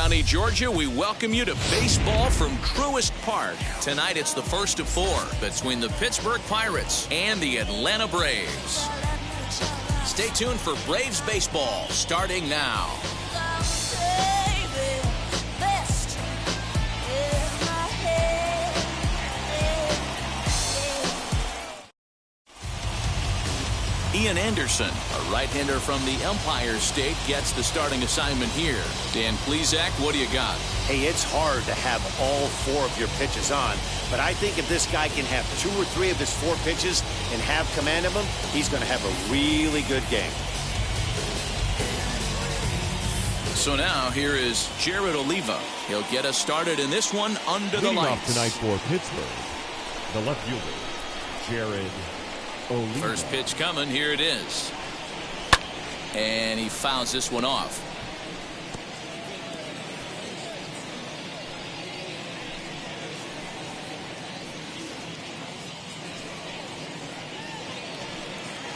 Pawnee, Georgia, we welcome you to baseball from Truist Park. Tonight it's the first of 4 between the Pittsburgh Pirates and the Atlanta Braves. Stay tuned for Braves baseball starting now. Ian Anderson, a right-hander from the Empire State, gets the starting assignment here. Dan Plesac, what do you got? Hey, it's hard to have all 4 of your pitches on, but I think if this guy can have 2 or 3 of his 4 pitches and have command of them, he's going to have a really good game. So now here is Jared Oliva. He'll get us started in this one under the lights. Off tonight for Pittsburgh, the left fielder, Jared Oliva. First pitch coming. Here it is. And he fouls this one off.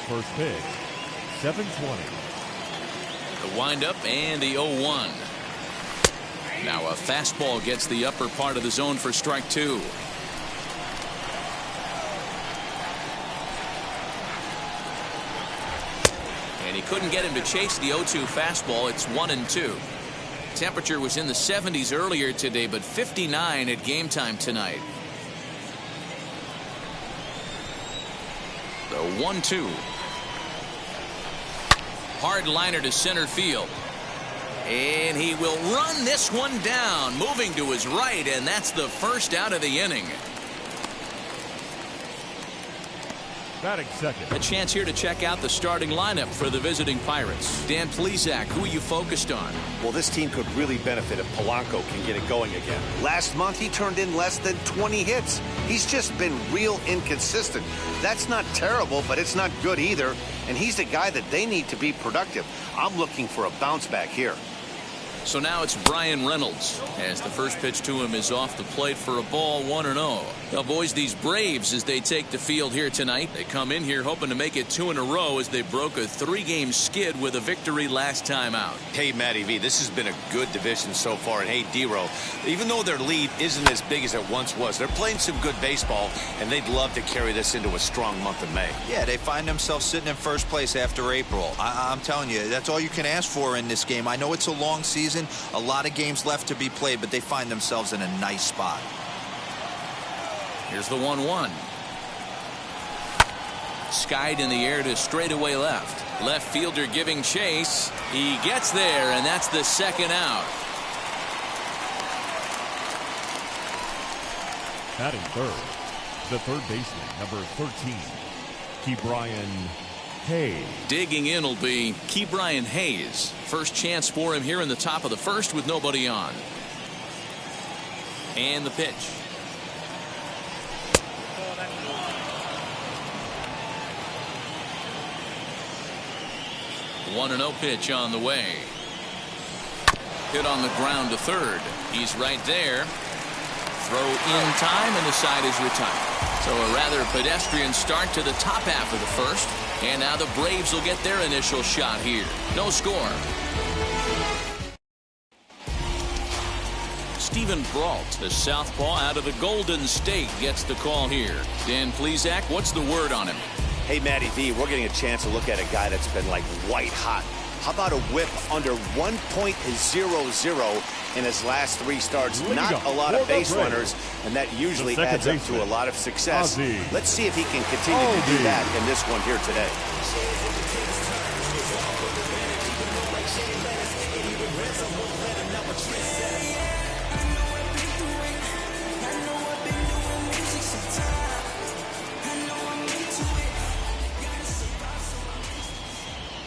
First pitch, 7:20. The windup and the 0-1. Now a fastball gets the upper part of the zone for strike 2. And he couldn't get him to chase the 0-2 fastball. It's 1-2. Temperature was in the 70s earlier today, but 59 at game time tonight. The 1-2. Hard liner to center field. And he will run this one down, moving to his right, and that's the first out of the inning. Batting second. A chance here to check out the starting lineup for the visiting Pirates. Dan Plesac, who are you focused on? Well, this team could really benefit if Polanco can get it going again. Last month, he turned in less than 20 hits. He's just been real inconsistent. That's not terrible, but it's not good either. And he's the guy that they need to be productive. I'm looking for a bounce back here. So now it's Bryan Reynolds as the first pitch to him is off the plate for a ball, 1-0. Now, boys, these Braves, as they take the field here tonight, they come in here hoping to make it 2 in a row as they broke a 3-game skid with a victory last time out. Hey, Matty V, this has been a good division so far. And hey, D-Row, even though their lead isn't as big as it once was, they're playing some good baseball, and they'd love to carry this into a strong month of May. Yeah, they find themselves sitting in first place after April. I'm telling you, that's all you can ask for in this game. I know it's a long season. A lot of games left to be played, but they find themselves in a nice spot. Here's the 1-1. Skied in the air to straightaway left. Left fielder giving chase. He gets there, and that's the second out. Batting third, the third baseman, number 13, Ke'Bryan Hayes. Digging in will be Ke'Bryan Hayes. First chance for him here in the top of the first with nobody on. And the pitch. The 1-0 pitch on the way. Hit on the ground to third. He's right there. Throw in time, and the side is retired. So a rather pedestrian start to the top half of the first. And now the Braves will get their initial shot here. No score. Stephen Brault, the southpaw out of the Golden State, gets the call here. Dan Plesac, what's the word on him? Hey, Matty V, we're getting a chance to look at a guy that's been like white hot. How about a whip under 1.00 in his last 3 starts? Not a lot of base runners, and that usually adds up to a lot of success. Let's see if he can continue to do that in this one here today.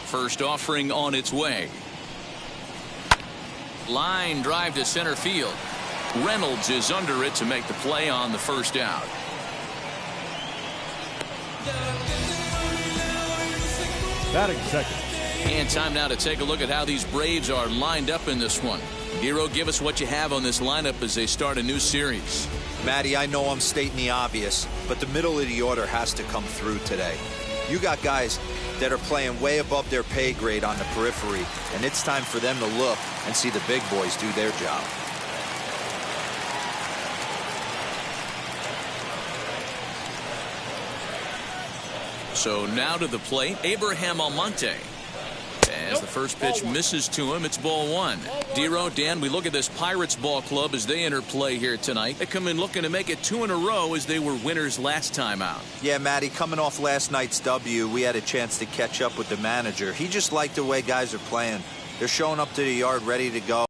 First offering on its way. Line drive to center field. Reynolds is under it to make the play on the first out. Batting second. And time now to take a look at how these Braves are lined up in this one. Hero, give us what you have on this lineup as they start a new series. Matty, I know I'm stating the obvious, but the middle of the order has to come through today. You got guys that are playing way above their pay grade on the periphery, and it's time for them to look and see the big boys do their job. So now to the plate, Abraham Almonte. As the first pitch misses to him, it's ball one. Dero, Dan, we look at this Pirates ball club as they enter play here tonight. They come in looking to make it 2 in a row as they were winners last time out. Yeah, Matty, coming off last night's W, we had a chance to catch up with the manager. He just liked the way guys are playing. They're showing up to the yard ready to go.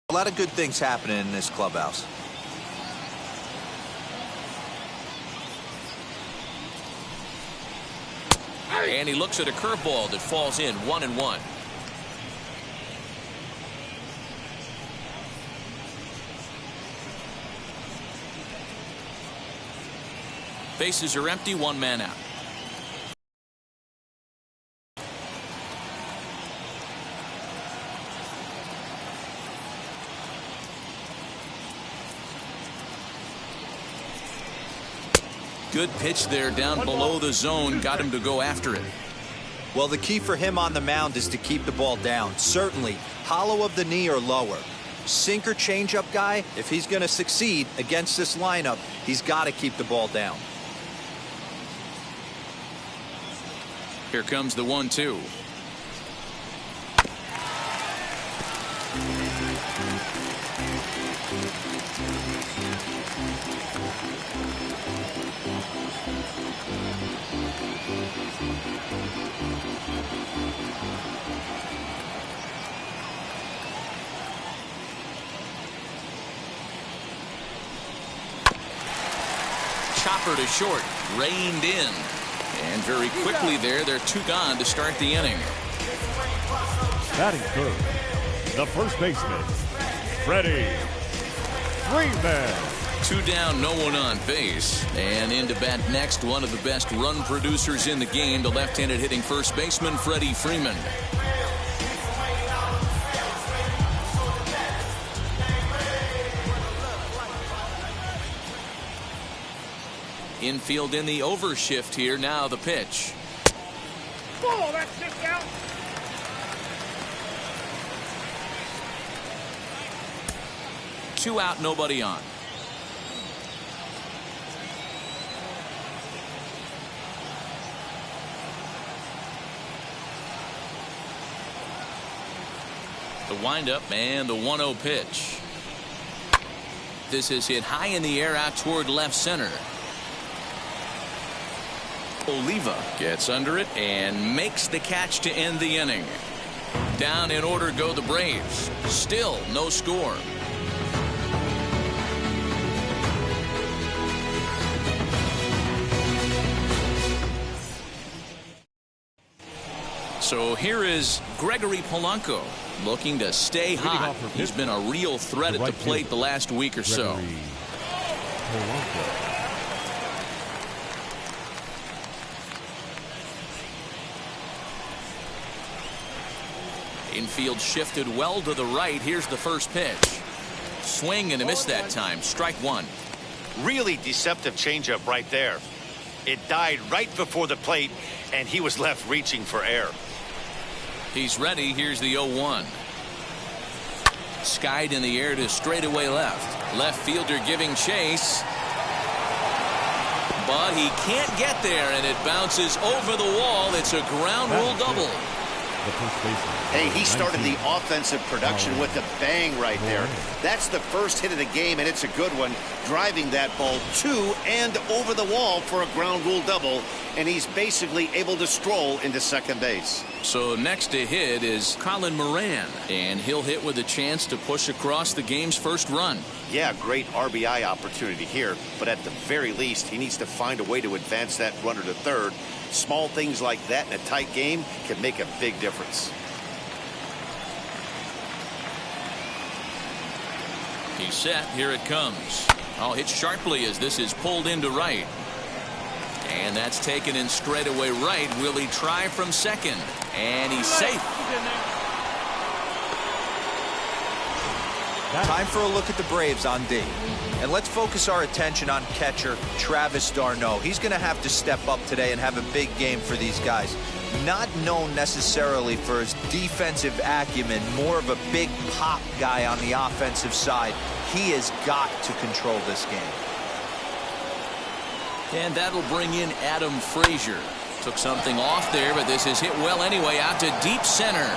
A lot of good things happening in this clubhouse. And he looks at a curveball that falls in, 1-1. Bases are empty, 1 man out. Good pitch there down below the zone. Got him to go after it. Well, the key for him on the mound is to keep the ball down. Certainly, hollow of the knee or lower. Sinker changeup guy, if he's going to succeed against this lineup, he's got to keep the ball down. Here comes the 1-2. Chopper to short, reined in. And very quickly they're 2 gone to start the inning. Batting third, the first baseman, Freddie Freeman. 2 down, no one on base. And into bat next, one of the best run producers in the game, the left-handed hitting first baseman, Freddie Freeman. Infield in the overshift here. Now the pitch. Oh, that's it out. Two out, nobody on. The windup and the 1-0 pitch. This is hit high in the air out toward left center. Oliva gets under it and makes the catch to end the inning. Down in order go the Braves. Still no score. So here is Gregory Polanco looking to stay hot. He's been a real threat at the plate the last week or so. Infield shifted well to the right. Here's the first pitch. Swing and a miss that time. Strike one. Really deceptive changeup right there. It died right before the plate, and he was left reaching for air. He's ready. Here's the 0-1. Skied in the air to straightaway left. Left fielder giving chase. But he can't get there, and it bounces over the wall. It's a ground rule double. Hey, he started the offensive production with a bang right there. That's the first hit of the game, and it's a good one, driving that ball to and over the wall for a ground rule double, and he's basically able to stroll into second base. So next to hit is Colin Moran, and he'll hit with a chance to push across the game's first run. Yeah, great RBI opportunity here, but at the very least, he needs to find a way to advance that runner to third. Small things like that in a tight game can make a big difference. He's set. Here it comes. Oh, hit sharply as this is pulled into right. And that's taken in straightaway right. Will he try from second? And he's safe. Time for a look at the Braves on D. And let's focus our attention on catcher Travis d'Arnaud. He's going to have to step up today and have a big game for these guys. Not known necessarily for his defensive acumen, more of a big pop guy on the offensive side. He has got to control this game. And that'll bring in Adam Frazier. Took something off there, but this is hit well anyway, out to deep center.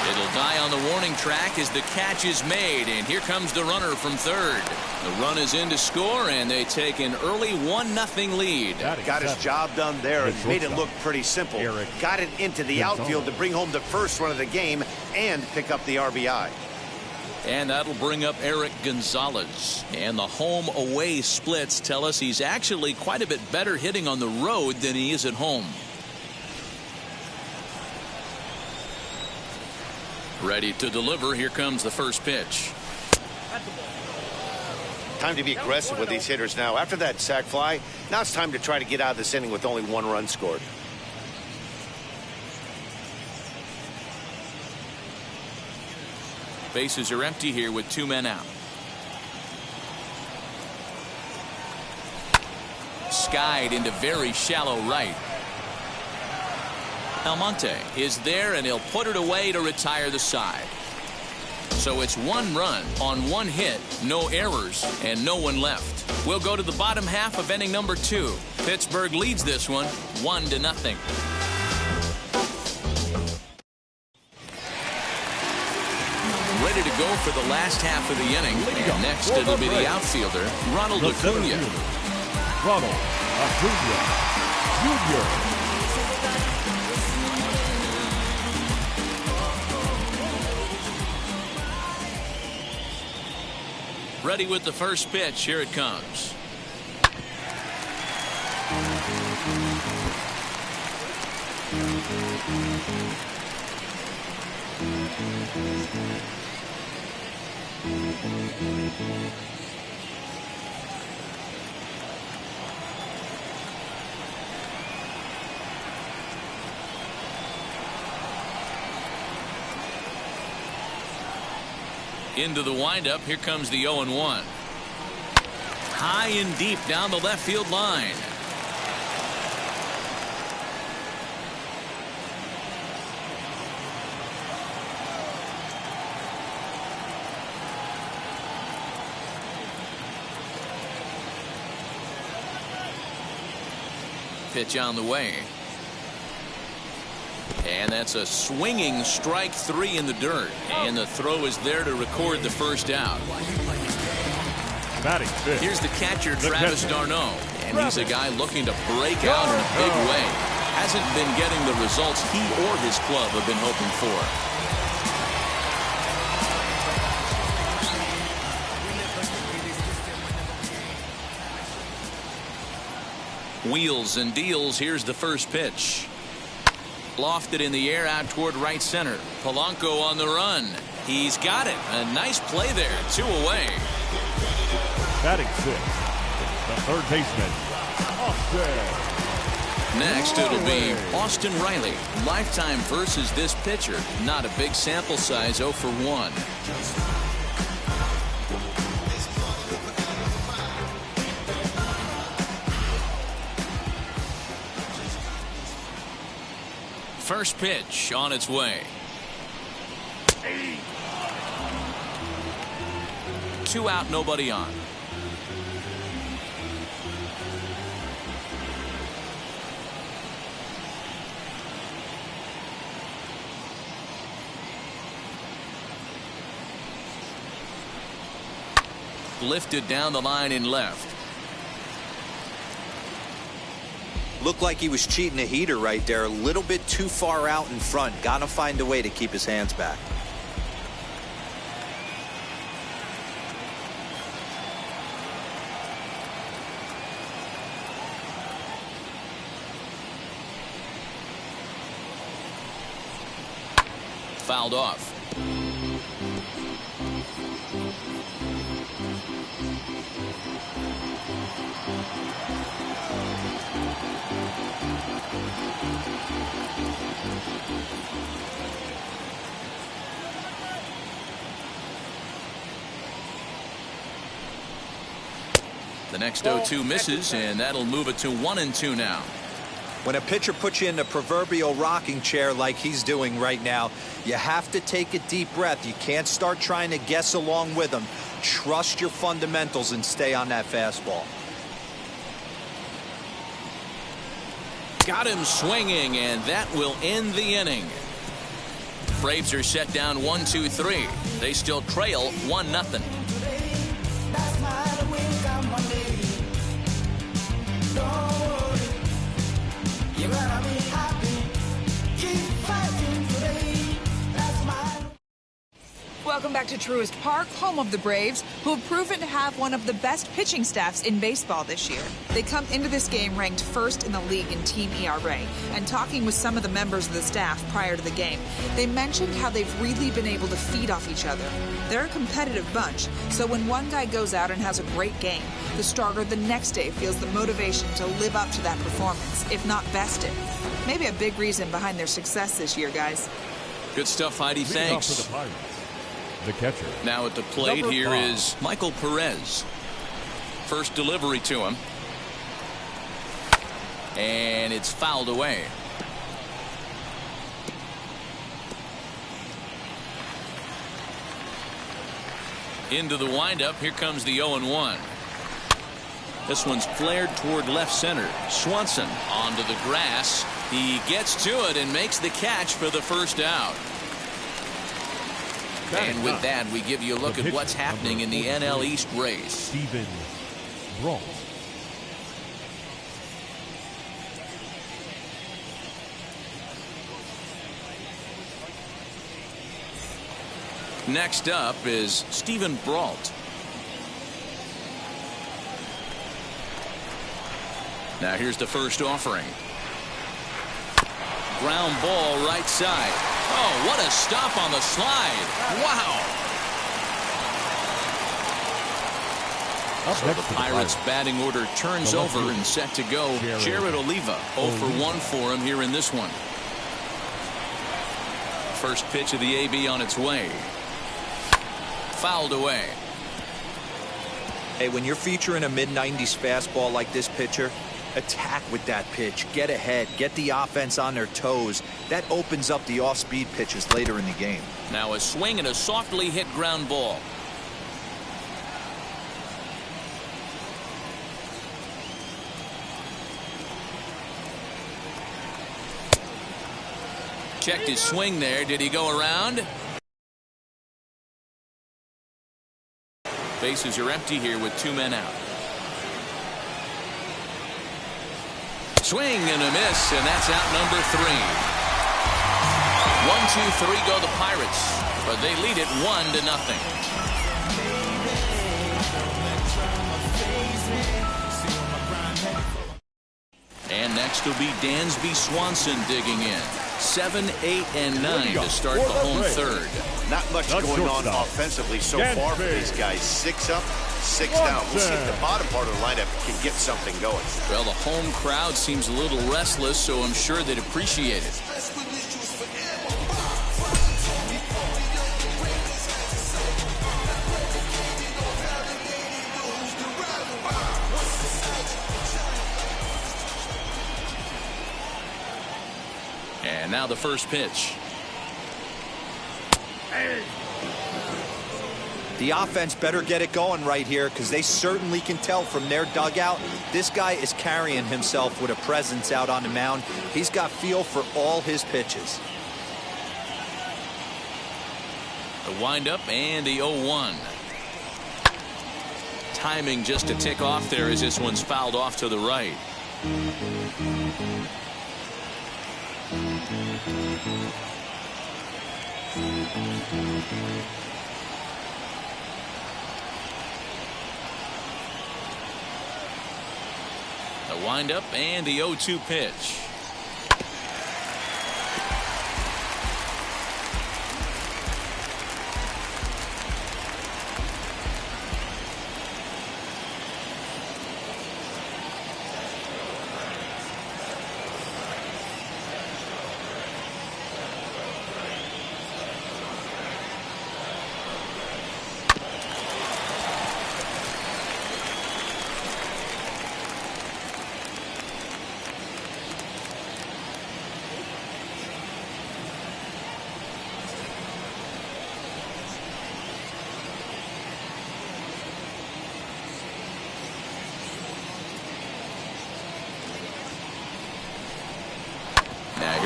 It'll die on the warning track as the catch is made, and here comes the runner from third. The run is in to score, and they take an early 1-0 lead. Got his job done there and made it look pretty simple. Got it into the outfield to bring home the first run of the game and pick up the RBI. And that'll bring up Eric Gonzalez. And the home-away splits tell us he's actually quite a bit better hitting on the road than he is at home. Ready to deliver. Here comes the first pitch. Time to be aggressive with these hitters now. After that sac fly, now it's time to try to get out of this inning with only 1 run scored. Bases are empty here with 2 men out. Skied into very shallow right. Almonte is there, and he'll put it away to retire the side. So it's 1 run on 1 hit, no errors, and no one left. We'll go to the bottom half of inning number 2. Pittsburgh leads this one 1-0. Ready to go for the last half of the inning. And next it'll be the outfielder, Ronald Acuna. Ronald Acuna Jr. Ready with the first pitch. Here it comes. Into the windup. Here comes the 0-1. High and deep down the left field line. Pitch on the way. And that's a swinging strike 3 in the dirt. And the throw is there to record the first out. Here's the catcher, Travis d'Arnaud. And he's a guy looking to break out in a big way. Hasn't been getting the results he or his club have been hoping for. Wheels and deals. Here's the first pitch. Lofted in the air out toward right center. Polanco on the run. He's got it. A nice play there. 2 away. Batting 6, the third baseman, Austin. Next it'll be Austin Riley. Lifetime versus this pitcher. Not a big sample size. 0 for 1. First pitch on its way. 2 out, nobody on. Lifted down the line in left. Looked like he was cheating a heater right there. A little bit too far out in front. Got to find a way to keep his hands back. Fouled off. The next 0-2 misses, and that'll move it to 1-2 now. When a pitcher puts you in the proverbial rocking chair like he's doing right now, you have to take a deep breath. You can't start trying to guess along with him. Trust your fundamentals and stay on that fastball. Got him swinging, and that will end the inning. Braves are set down 1-2-3. They still trail 1-0. Welcome back to Truist Park, home of the Braves, who have proven to have one of the best pitching staffs in baseball this year. They come into this game ranked first in the league in team ERA, and talking with some of the members of the staff prior to the game, they mentioned how they've really been able to feed off each other. They're a competitive bunch, so when one guy goes out and has a great game, the starter the next day feels the motivation to live up to that performance, if not best it. Maybe a big reason behind their success this year, guys. Good stuff, Heidi. Leading off Thanks. for the Pirates, the catcher. Now at the plate Number here 5. is Michael Perez. First delivery to him. And it's fouled away. Into the windup. Here comes the 0-1. This one's flared toward left center. Swanson onto the grass. He gets to it and makes the catch for the first out. And with that, we give you a look at what's happening in the NL East race. Steven Brault. Next up is Steven Brault. Now here's the first offering. Ground ball right side. Oh, what a stop on the slide. Wow. Up So next the for Pirates batting order turns The left over fielder, and set to go. Jared Oliva 0 for 1 for him here in this one. First pitch of the AB on its way. Fouled away. Hey, when you're featuring a mid-90s fastball like this pitcher, attack with that pitch. Get ahead. Get the offense on their toes. That opens up the off-speed pitches later in the game. Now a swing and a softly hit ground ball. Checked his swing there. Did he go around? Bases are empty here with 2 men out. Swing and a miss, and that's out number 3. 1-2-3 go the Pirates, but they lead it 1-0. And next will be Dansby Swanson digging in. 7, 8, and 9 to start the home third. Not much That's going on shortstop. offensively so Dansby. far for these guys. 6 up, 6 down. We'll see if the bottom part of the lineup can get something going. Well, the home crowd seems a little restless, so I'm sure they'd appreciate it. And now the first pitch. The offense better get it going right here because they certainly can tell from their dugout this guy is carrying himself with a presence out on the mound. He's got feel for all his pitches. The windup and the 0-1. Timing just a tick off there as this one's fouled off to the right. The windup and the 0-2 pitch.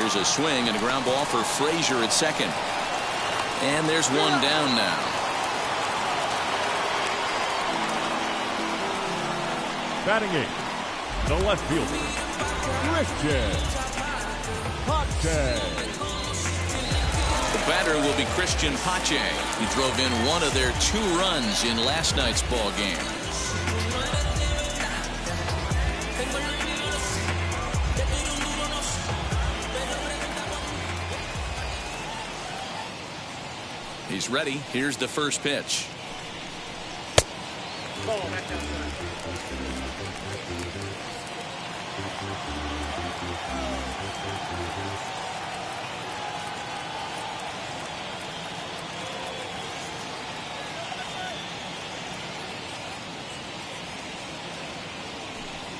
Here's a swing and a ground ball for Frazier at second. And there's one down now. Batting eighth, the left fielder, Christian Pache. The batter will be Christian Pache. He drove in one of their 2 runs in last night's ball game. He's ready. Here's the first pitch.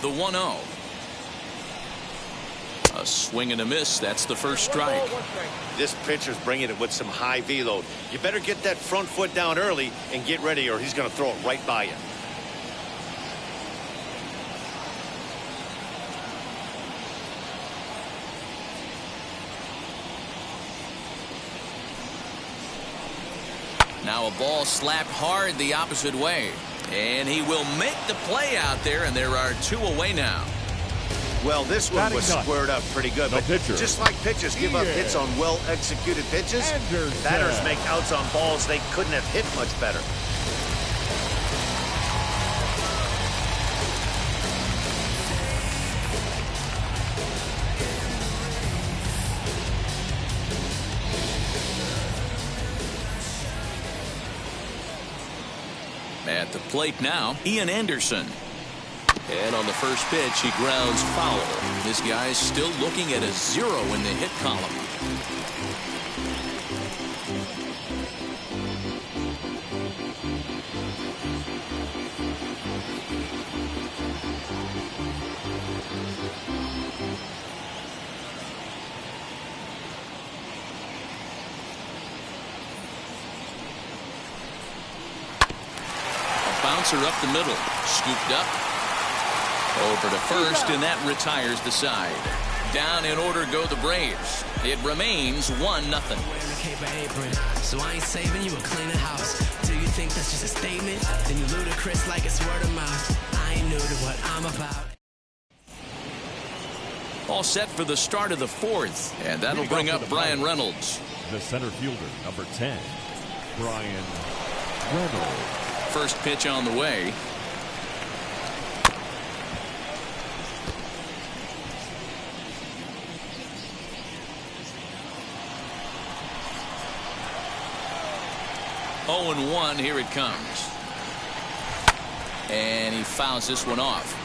The 1-0. A swing and a miss. That's the first strike. This pitcher's bringing it with some high velo. You better get that front foot down early and get ready, or he's going to throw it right by you. Now a ball slapped hard the opposite way. And he will make the play out there, and there are 2 away now. Well, this one was squared up pretty good, but just like pitchers give up hits on well-executed pitches, batters make outs on balls they couldn't have hit much better. At the plate now, Ian Anderson. And on the first pitch, he grounds foul. This guy's still looking at a 0 in the hit column. Bouncer up the middle, scooped up over to first, and that retires the side. Down in order go the Braves. It remains 1-0. So I ain't saving you a cleaner house. Do you think that's just a statement? Then you ludicrous like it's word of mouth. I ain't new to what I'm about. All set for the start of the 4th, and that'll bring up Brian Reynolds. The center fielder, number 10, Brian Reynolds. First pitch on the way. Oh, 0-1, here it comes. And he fouls this one off.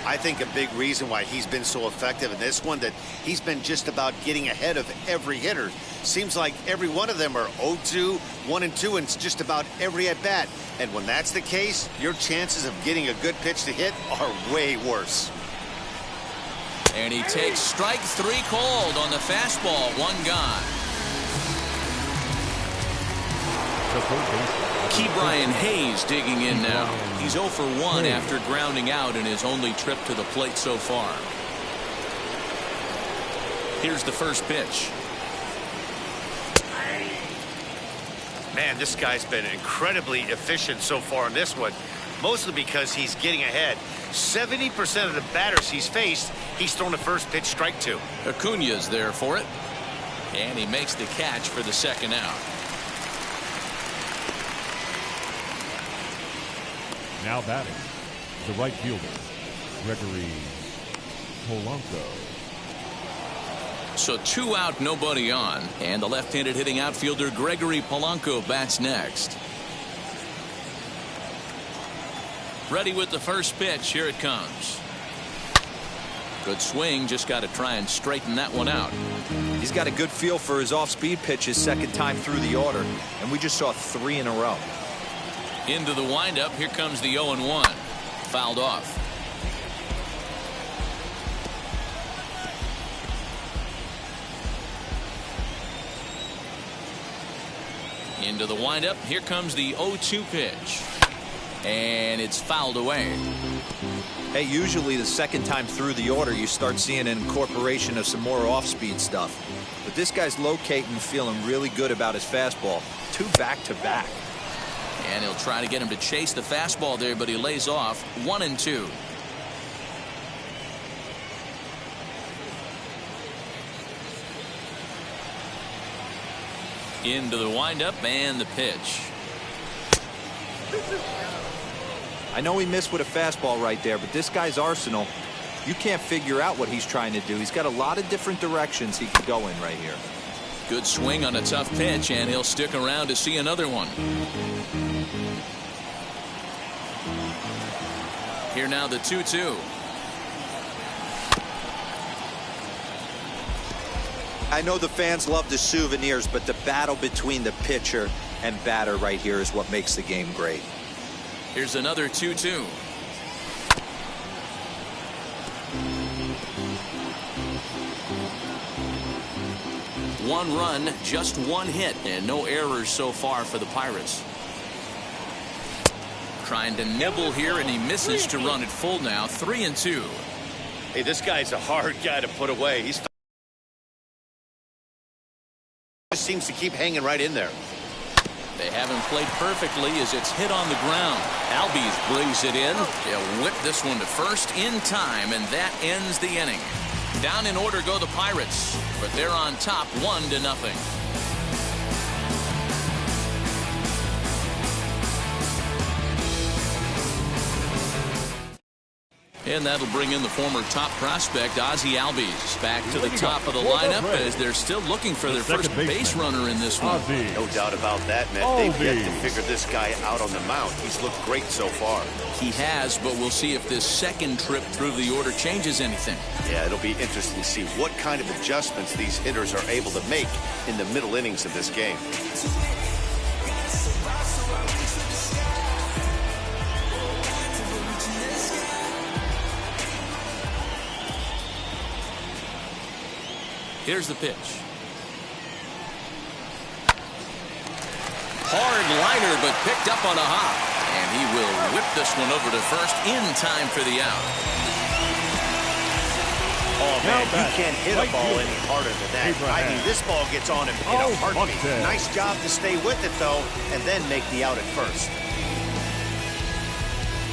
I think a big reason why he's been so effective in this one, that he's been just about getting ahead of every hitter. Seems like every one of them are 0-2, 1-2, and just about every at-bat. And when that's the case, your chances of getting a good pitch to hit are way worse. And he takes strike 3 called on the fastball. 1 gone. Ke'Bryan Hayes digging in now. He's 0 for 1 after grounding out in his only trip to the plate so far. Here's the first pitch. Man, this guy's been incredibly efficient so far in this one, mostly because he's getting ahead. 70% of the batters he's faced, he's thrown the first pitch strike to. Acuña's there for it. And he makes the catch for the second out. Now batting, the right fielder, Gregory Polanco. So 2 out, nobody on. And the left-handed hitting outfielder Gregory Polanco bats next. Ready with the first pitch. Here it comes. Good swing. Just got to try and straighten that one out. He's got a good feel for his off-speed pitches second time through the order. And we just saw 3 in a row. Into the windup. Here comes the 0-1. Fouled off. Into the windup. Here comes the 0-2 pitch. And it's fouled away. Hey, usually the second time through the order, you start seeing an incorporation of some more off-speed stuff. But this guy's locating and feeling really good about his fastball. 2 back-to-back. And he'll try to get him to chase the fastball there, but he lays off 1-2. Into the windup and the pitch. I know he missed with a fastball right there, but this guy's arsenal, you can't figure out what he's trying to do. He's got a lot of different directions he could go in right here. Good swing on a tough pitch, and he'll stick around to see another one. Here now the 2-2. I know the fans love the souvenirs, but the battle between the pitcher and batter right here is what makes the game great. Here's another 2-2. One run, just one hit, and no errors so far for the Pirates. Trying to nibble here, and he misses to run it full now. 3-2. Hey, this guy's a hard guy to put away. He just seems to keep hanging right in there. They haven't played perfectly as it's hit on the ground. Albies brings it in. They'll whip this one to first in time, and that ends the inning. Down in order go the Pirates, but they're on top 1-0. And that'll bring in the former top prospect, Ozzie Albies, back to the top of the lineup as they're still looking for their first base runner in this one. No doubt about that, man. They've yet to figure this guy out on the mound. He's looked great so far. He has, but we'll see if this second trip through the order changes anything. Yeah, it'll be interesting to see what kind of adjustments these hitters are able to make in the middle innings of this game. Here's the pitch. Hard liner, but picked up on a hop. And he will whip this one over to first in time for the out. Oh, man, you can't hit a ball any harder than that. I mean, this ball gets on him in a heartbeat. Nice job to stay with it, though, and then make the out at first.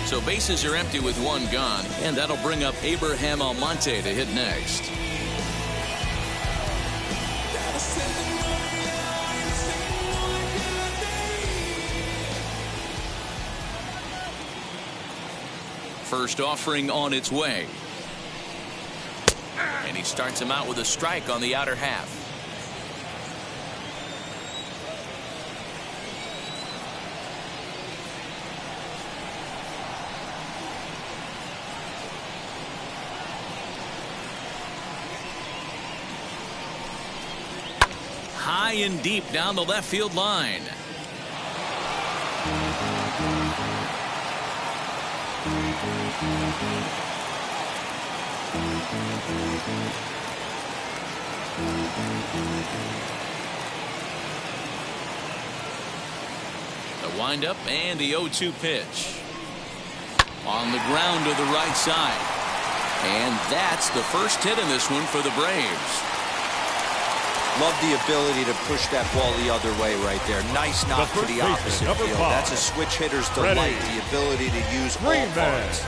So bases are empty with one gone, and that'll bring up Abraham Almonte to hit next. First offering on its way. And he starts him out with a strike on the outer half. High and deep down the left field line. The windup and the 0-2 pitch. On the ground to the right side. And that's the first hit in this one for the Braves. Love the ability to push that ball the other way right there. Nice knock to the opposite field. That's a switch hitter's delight, the ability to use all parts.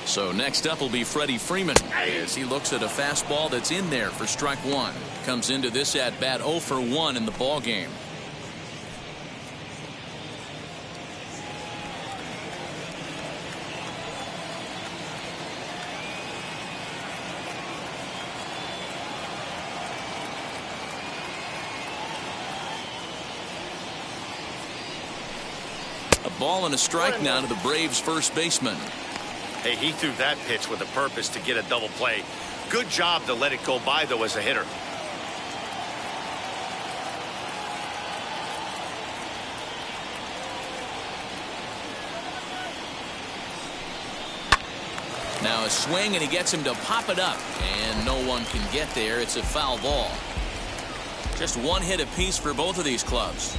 So next up will be Freddie Freeman as he looks at a fastball that's in there for strike one. Comes into this at bat 0 for 1 in the ball game. A ball and a strike now to the Braves first baseman. Hey, he threw that pitch with a purpose to get a double play. Good job to let it go by, though, as a hitter. Now a swing, and he gets him to pop it up, and no one can get there. It's a foul ball. Just one hit apiece for both of these clubs.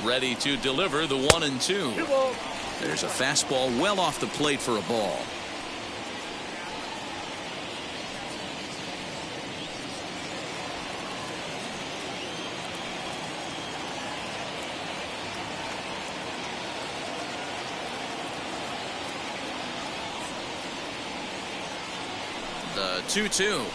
Ready to deliver the 1-2. There's a fastball well off the plate for a ball. The 2-2.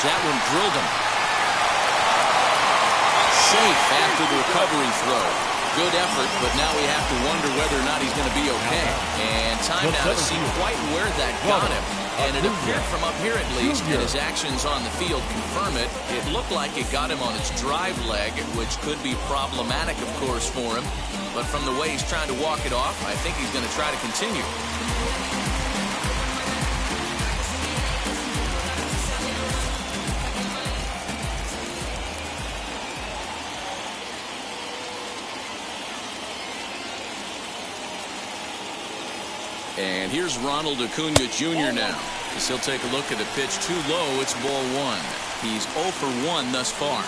That one drilled him. Safe after the recovery throw. Good effort, but now we have to wonder whether or not he's going to be okay. And time now to see quite where that got him. And it appeared from up here at least, and his actions on the field confirm it. It looked like it got him on his drive leg, which could be problematic, of course, for him. But from the way he's trying to walk it off, I think he's going to try to continue. And here's Ronald Acuna Jr. now, as he'll take a look at the pitch too low. It's ball one. He's 0 for 1 thus far.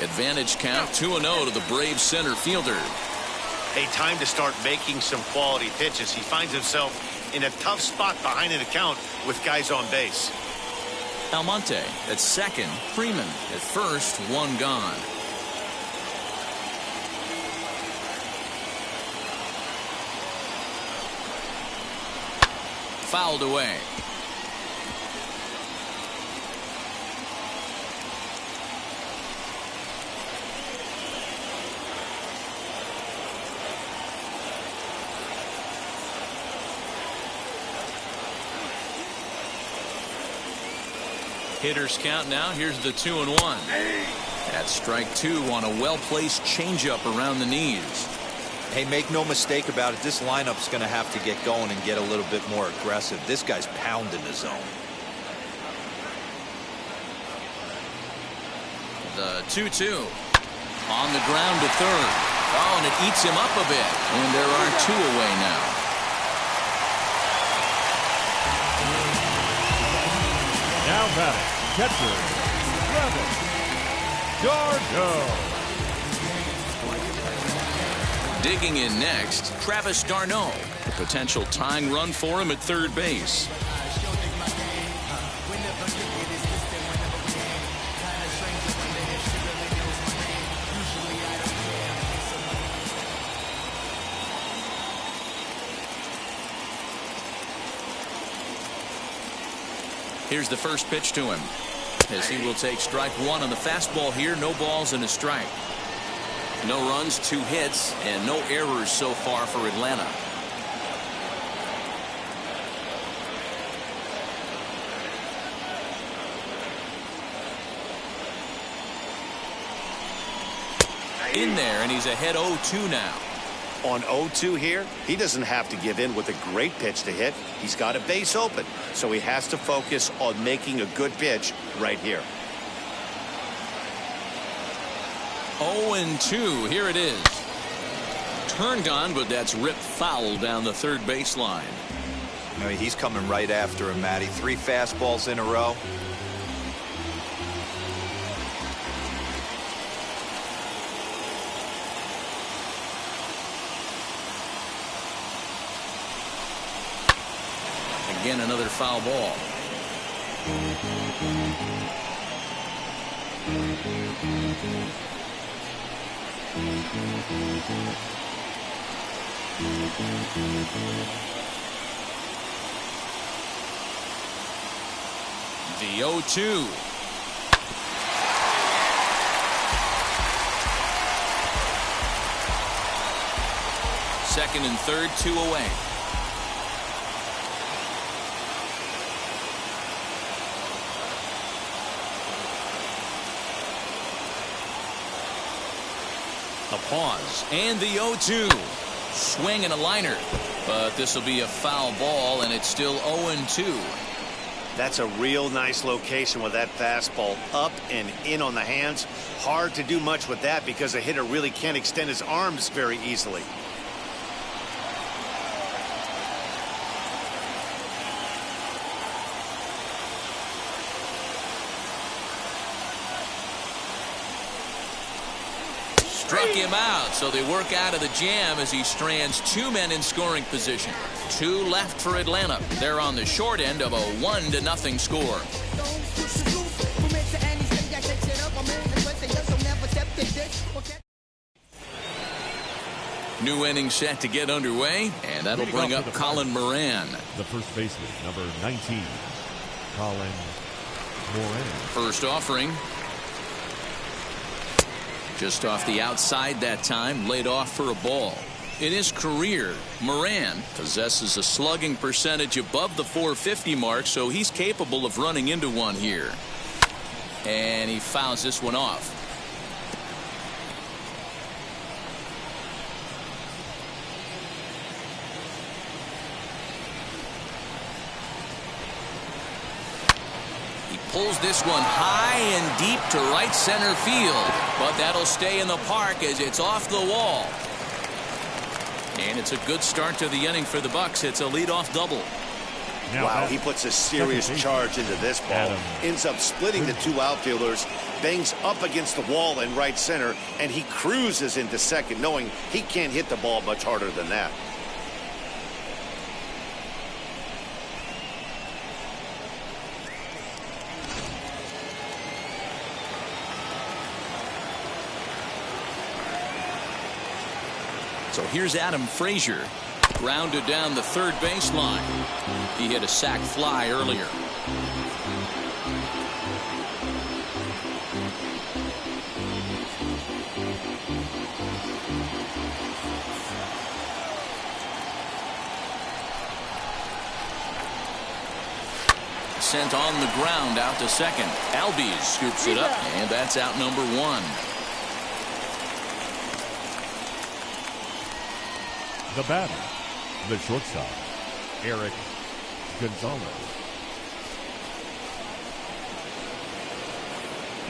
Advantage count 2-0 to the Braves center fielder. Hey, time to start making some quality pitches. He finds himself in a tough spot behind an account with guys on base. Almonte at second. Freeman at first. One gone. Fouled away. Hitters count now. Here's the 2-1. That's strike two on a well-placed changeup around the knees. Hey, make no mistake about it. This lineup's going to have to get going and get a little bit more aggressive. This guy's pounding the zone. The 2-2. On the ground to third. Oh, and it eats him up a bit. And there are two away now. Now batting, catcher, Travis d'Arnaud. Digging in next, Travis d'Arnaud. A potential tying run for him at third base. Here's the first pitch to him, as he will take strike one on the fastball here. No balls and a strike. No runs, 2 hits, and no errors so far for Atlanta. In there, and he's ahead 0-2 now. On 0-2 here, he doesn't have to give in with a great pitch to hit. He's got a base open, so he has to focus on making a good pitch right here. 0-2. Here it is. Turned on, but that's ripped foul down the third baseline. I mean, he's coming right after him, Matty. 3 fastballs in a row. Again, another foul ball. The 0-2. Second and third, 2 away. A pause and the 0-2. Swing and a liner, but this will be a foul ball, and it's still 0-2. That's a real nice location with that fastball up and in on the hands. Hard to do much with that because a hitter really can't extend his arms very easily. Struck him out, so they work out of the jam as he strands 2 men in scoring position. 2 left for Atlanta. They're on the short end of a 1-0 score. New inning set to get underway, and that'll bring up Colin Moran. The first baseman, number 19, Colin Moran. First offering. Just off the outside that time, laid off for a ball. In his career, Moran possesses a slugging percentage above the .450 mark, so he's capable of running into one here. And he fouls this one off. Pulls this one high and deep to right center field, but that'll stay in the park as it's off the wall. And it's a good start to the inning for the Bucks. It's a leadoff double. Wow, he puts a serious charge into this ball. Ends up splitting the 2 outfielders, bangs up against the wall in right center, and he cruises into second, knowing he can't hit the ball much harder than that. So here's Adam Frazier. Grounded down the third baseline. He hit a sac fly earlier. Sent on the ground out to second. Albies scoops it up, and that's out number 1. The batter, the shortstop, Eric Gonzalez.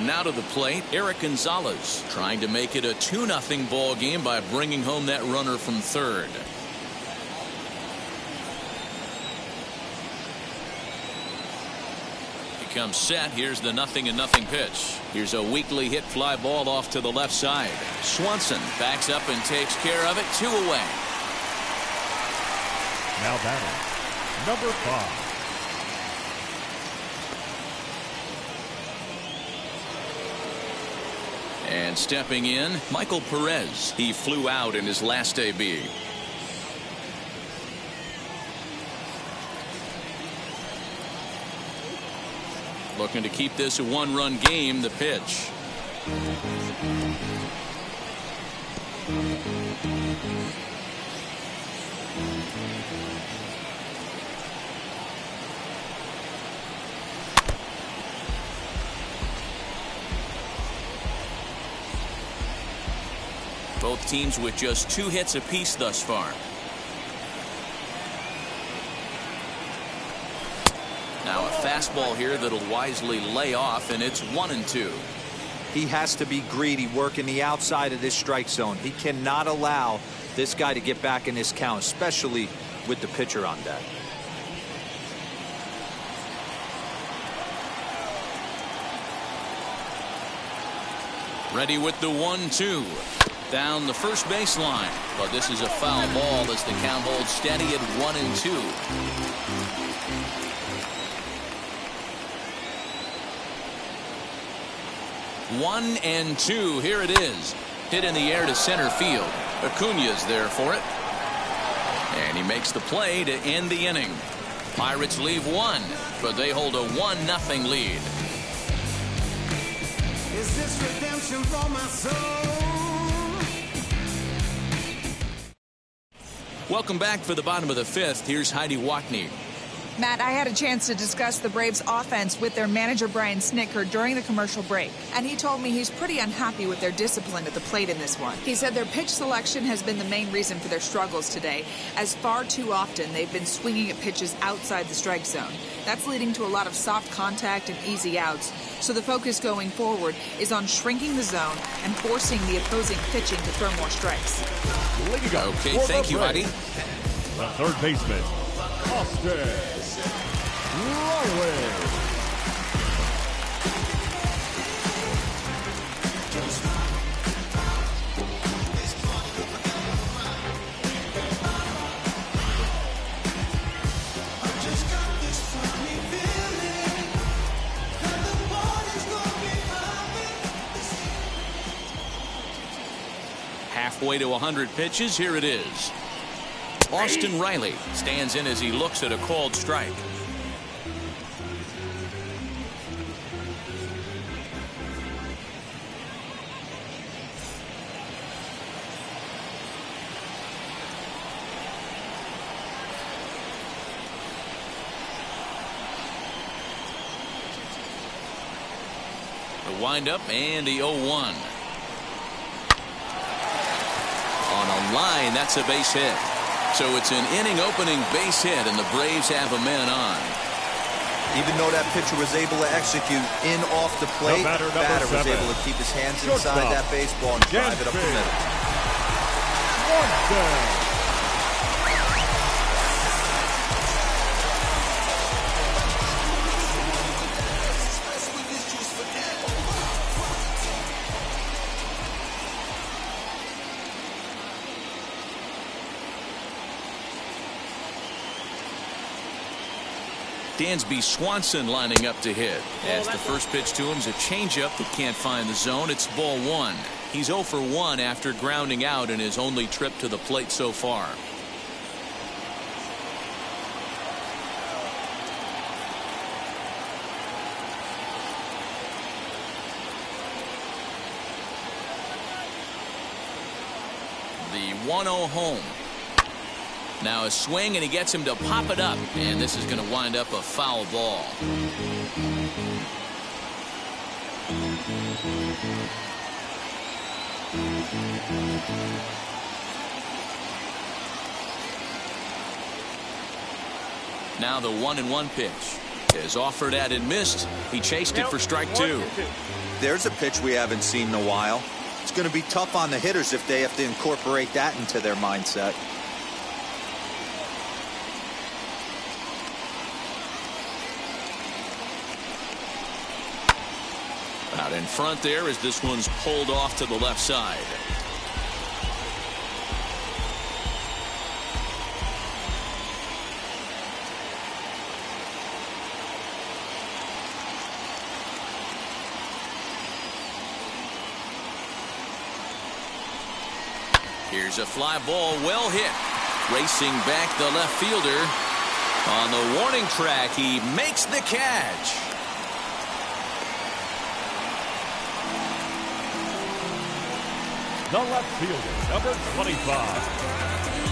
Now to the plate, Eric Gonzalez trying to make it a 2-0 ball game by bringing home that runner from third. He comes set. Here's the 0-0 pitch. Here's a weakly hit fly ball off to the left side. Swanson backs up and takes care of it. 2 away. Now batting, number 5. And stepping in, Michael Perez. He flew out in his last AB. Looking to keep this a 1-run game. The pitch. Both teams with just 2 hits apiece thus far. Now a fastball here that'll wisely lay off, and it's 1-2. He has to be greedy working the outside of this strike zone. He cannot allow this guy to get back in his count, especially with the pitcher on deck. Ready with the 1-2. Down the first baseline, but this is a foul ball as the count holds steady at 1-2. 1-2. Here it is. Hit in the air to center field. Acuña's there for it. makes the play to end the inning. Pirates leave one, but they hold a 1-0 lead. Is this redemption for my soul? Welcome back for the bottom of the fifth. Here's Heidi Watney. Matt, I had a chance to discuss the Braves offense with their manager Brian Snitker during the commercial break, and he told me he's pretty unhappy with their discipline at the plate in this one. He said their pitch selection has been the main reason for their struggles today, as far too often they've been swinging at pitches outside the strike zone. That's leading to a lot of soft contact and easy outs, so the focus going forward is on shrinking the zone and forcing the opposing pitching to throw more strikes. Okay, thank you, Heidi. The third baseman, Austin Riley. Halfway to 100 pitches, here it is. Austin Riley stands in as he looks at a called strike. The windup and the 0-1. On a line, that's a base hit. So it's an inning-opening base hit, and the Braves have a man on. Even though that pitcher was able to execute in off the plate, batter was able to keep his hands inside that baseball and drive it up the middle. Dansby Swanson lining up to hit. As the first pitch to him is a changeup that can't find the zone. It's ball one. He's 0 for 1 after grounding out in his only trip to the plate so far. The 1-0 home. Now a swing, and he gets him to pop it up, and this is going to wind up a foul ball. Now the 1-1 pitch is offered at and missed. He chased it for strike two. There's a pitch we haven't seen in a while. It's going to be tough on the hitters if they have to incorporate that into their mindset. Out in front there as this one's pulled off to the left side. Here's a fly ball, well hit. Racing back the left fielder. On the warning track, he makes the catch. The left fielder, number 25,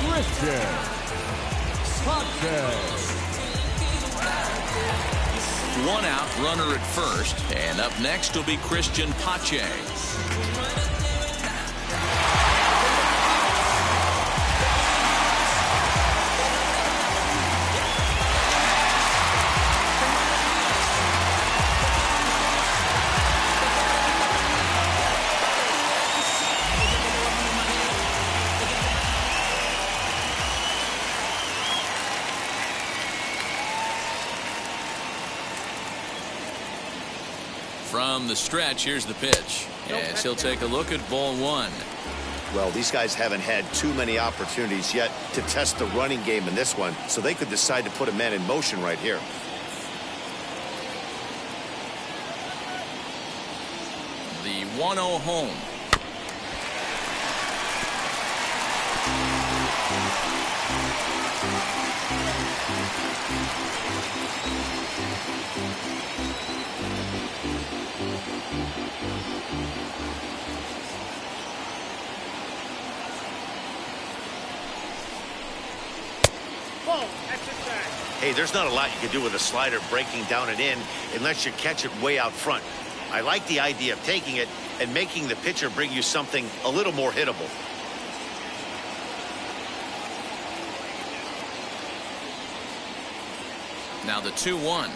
Christian Pache. One out, runner at first, and up next will be Christian Pache. From the stretch, here's the pitch. As he'll take a look at ball one. Well, these guys haven't had too many opportunities yet to test the running game in this one, so they could decide to put a man in motion right here. The 1-0 home. Hey, there's not a lot you can do with a slider breaking down and in unless you catch it way out front. I like the idea of taking it and making the pitcher bring you something a little more hittable. Now the 2-1.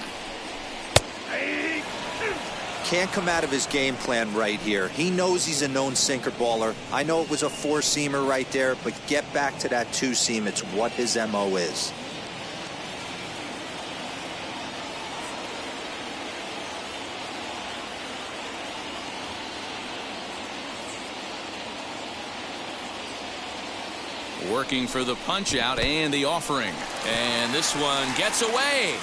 Can't come out of his game plan right here. He knows he's a known sinker baller. I know it was a four-seamer right there, but get back to that two-seam. It's what his MO is. Working for the punch out and the offering. And this one gets away.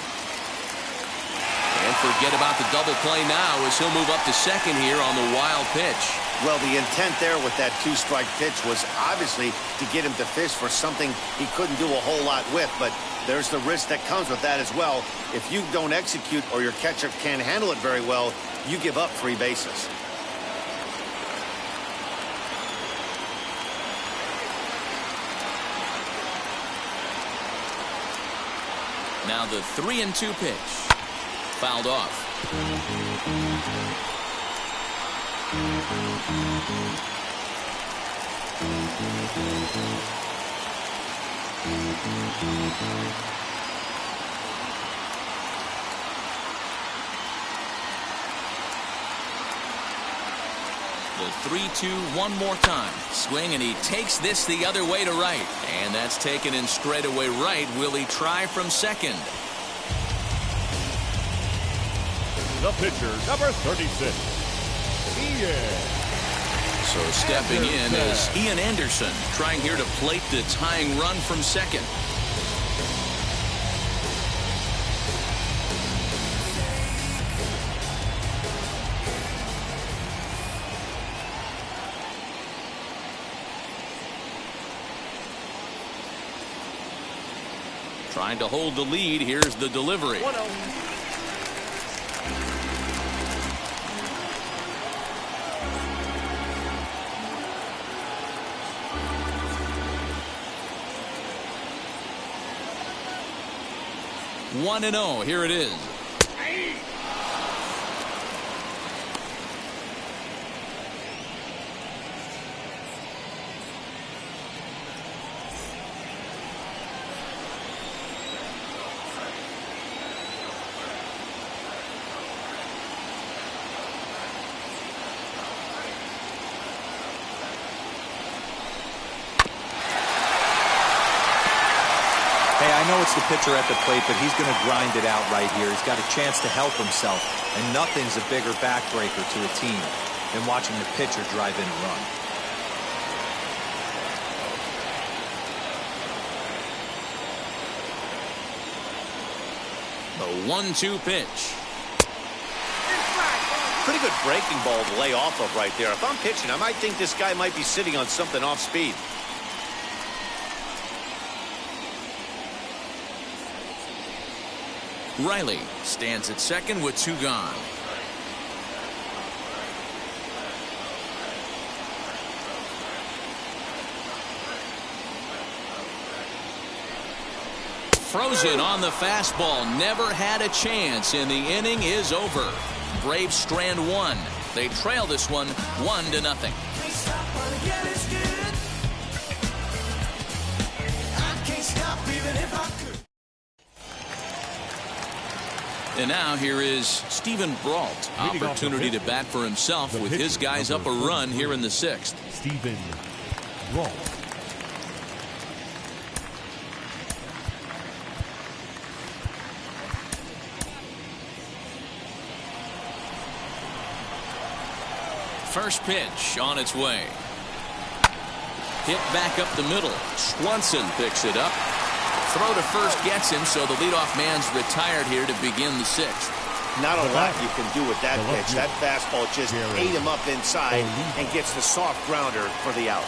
And forget about the double play now as he'll move up to second here on the wild pitch. Well, the intent there with that two-strike pitch was obviously to get him to fish for something he couldn't do a whole lot with, but there's the risk that comes with that as well. If you don't execute or your catcher can't handle it very well, you give up 3 bases. Now the 3-2 pitch. Fouled off. The 3-2 one more time. Swing, and he takes this the other way to right. And that's taken in straightaway right. Will he try from second? The pitcher, number 36, Ian. So stepping in is Ian Anderson, trying here to plate the tying run from second. Trying to hold the lead. Here's the delivery. 1-0. One and 0. Here it is. I know it's the pitcher at the plate, but he's going to grind it out right here. He's got a chance to help himself, and nothing's a bigger backbreaker to a team than watching the pitcher drive in a run. The 1-2 pitch. Pretty good breaking ball to lay off of right there. If I'm pitching, I might think this guy might be sitting on something off speed. Riley stands at second with 2 gone. Frozen on the fastball. Never had a chance, and the inning is over. Braves strand 1. They trail this one 1-0. And now here is Steven Brault. Opportunity to bat for himself with his guys up a run here in the 6th. Steven Brault. First pitch on its way. Hit back up the middle. Swanson picks it up. Throw to first gets him, so the leadoff man's retired here to begin the 6th. Not a lot you can do with that pitch. That fastball just ate him up inside and gets the soft grounder for the out.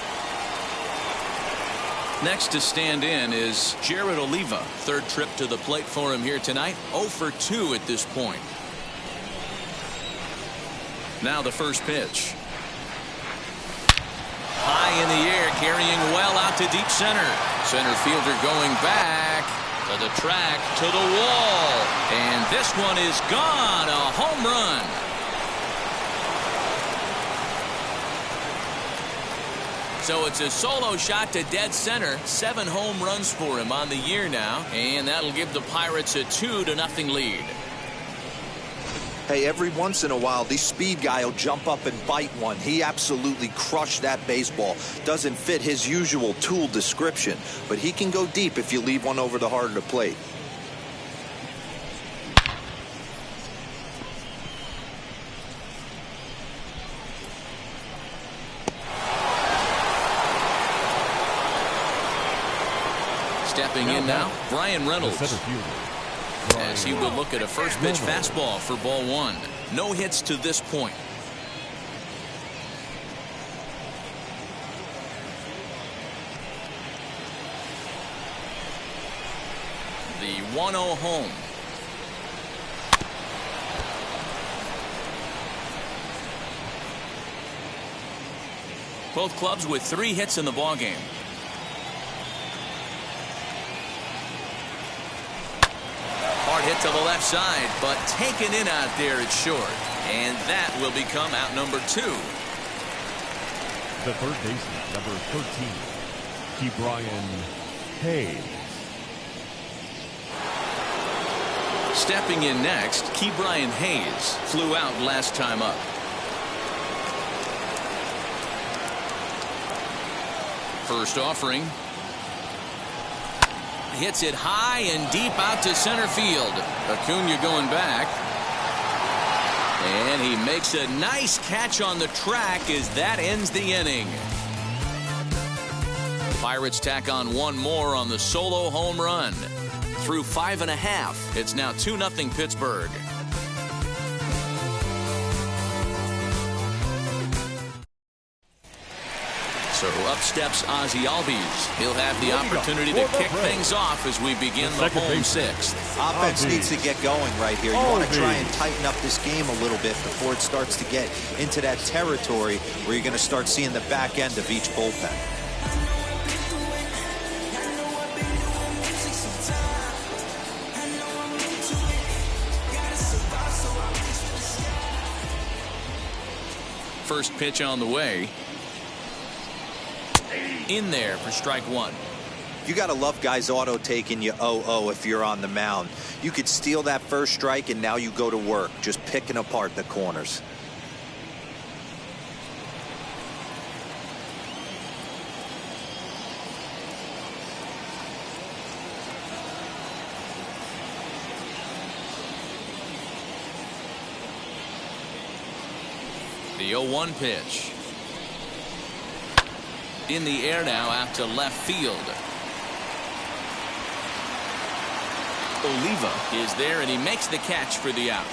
Next to stand in is Jared Oliva. Third trip to the plate for him here tonight. 0 for 2 at this point. Now the first pitch. High in the air, carrying well out to deep center. Center fielder going back to the track, to the wall. And this one is gone. A home run. So it's a solo shot to dead center. 7 home runs for him on the year now. And that'll give the Pirates a 2-0 lead. Hey, every once in a while, this speed guy will jump up and bite one. He absolutely crushed that baseball. Doesn't fit his usual tool description, but he can go deep if you leave one over the heart of the plate. Stepping in now, Brian Reynolds. As he would look at a first pitch fastball for ball 1. No hits to this point. The 1-0 home. Both clubs with 3 hits in the ballgame. Hard hit to the left side, but taken in out there, it's short. And that will become out number 2. The third baseman, number 13, Ke'Bryan Hayes. Stepping in next, Ke'Bryan Hayes flew out last time up. First offering. Hits it high and deep out to center field. Acuna going back. And he makes a nice catch on the track as that ends the inning. Pirates tack on 1 more on the solo home run. Through 5.5, it's now 2-0 Pittsburgh. So up steps Ozzie Albies. He'll have the opportunity to kick things off as we begin the home 6th. Offense needs to get going right here. You want to try and tighten up this game a little bit before it starts to get into that territory where you're going to start seeing the back end of each bullpen. First pitch on the way. In there for strike 1. You got to love guys auto taking you 0-0 if you're on the mound. You could steal that first strike and now you go to work just picking apart the corners. The 0-1 pitch. In the air now out to left field. Oliva is there and he makes the catch for the out.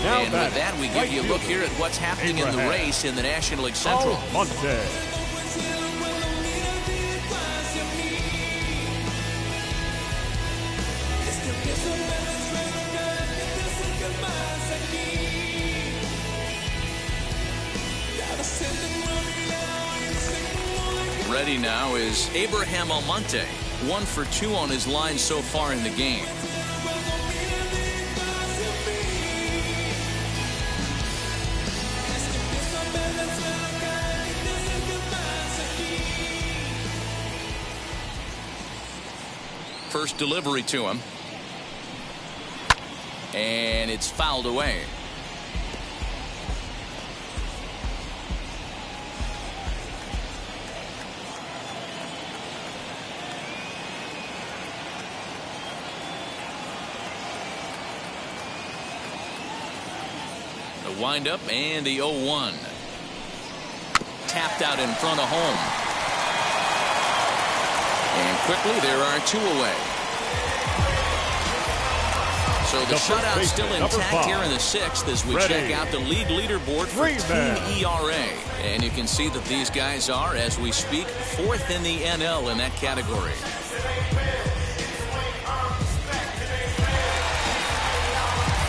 And with that, we give you a look here at what's happening in the race in the National League Central. Ready now is Abraham Almonte. 1 for 2 on his line so far in the game. First delivery to him. And it's fouled away. The windup and the 0-1. Tapped out in front of home. And quickly there are 2 away. So the shutout still intact here in the 6th as we check out the league leaderboard for team ERA. And you can see that these guys are, as we speak, 4th in the NL in that category.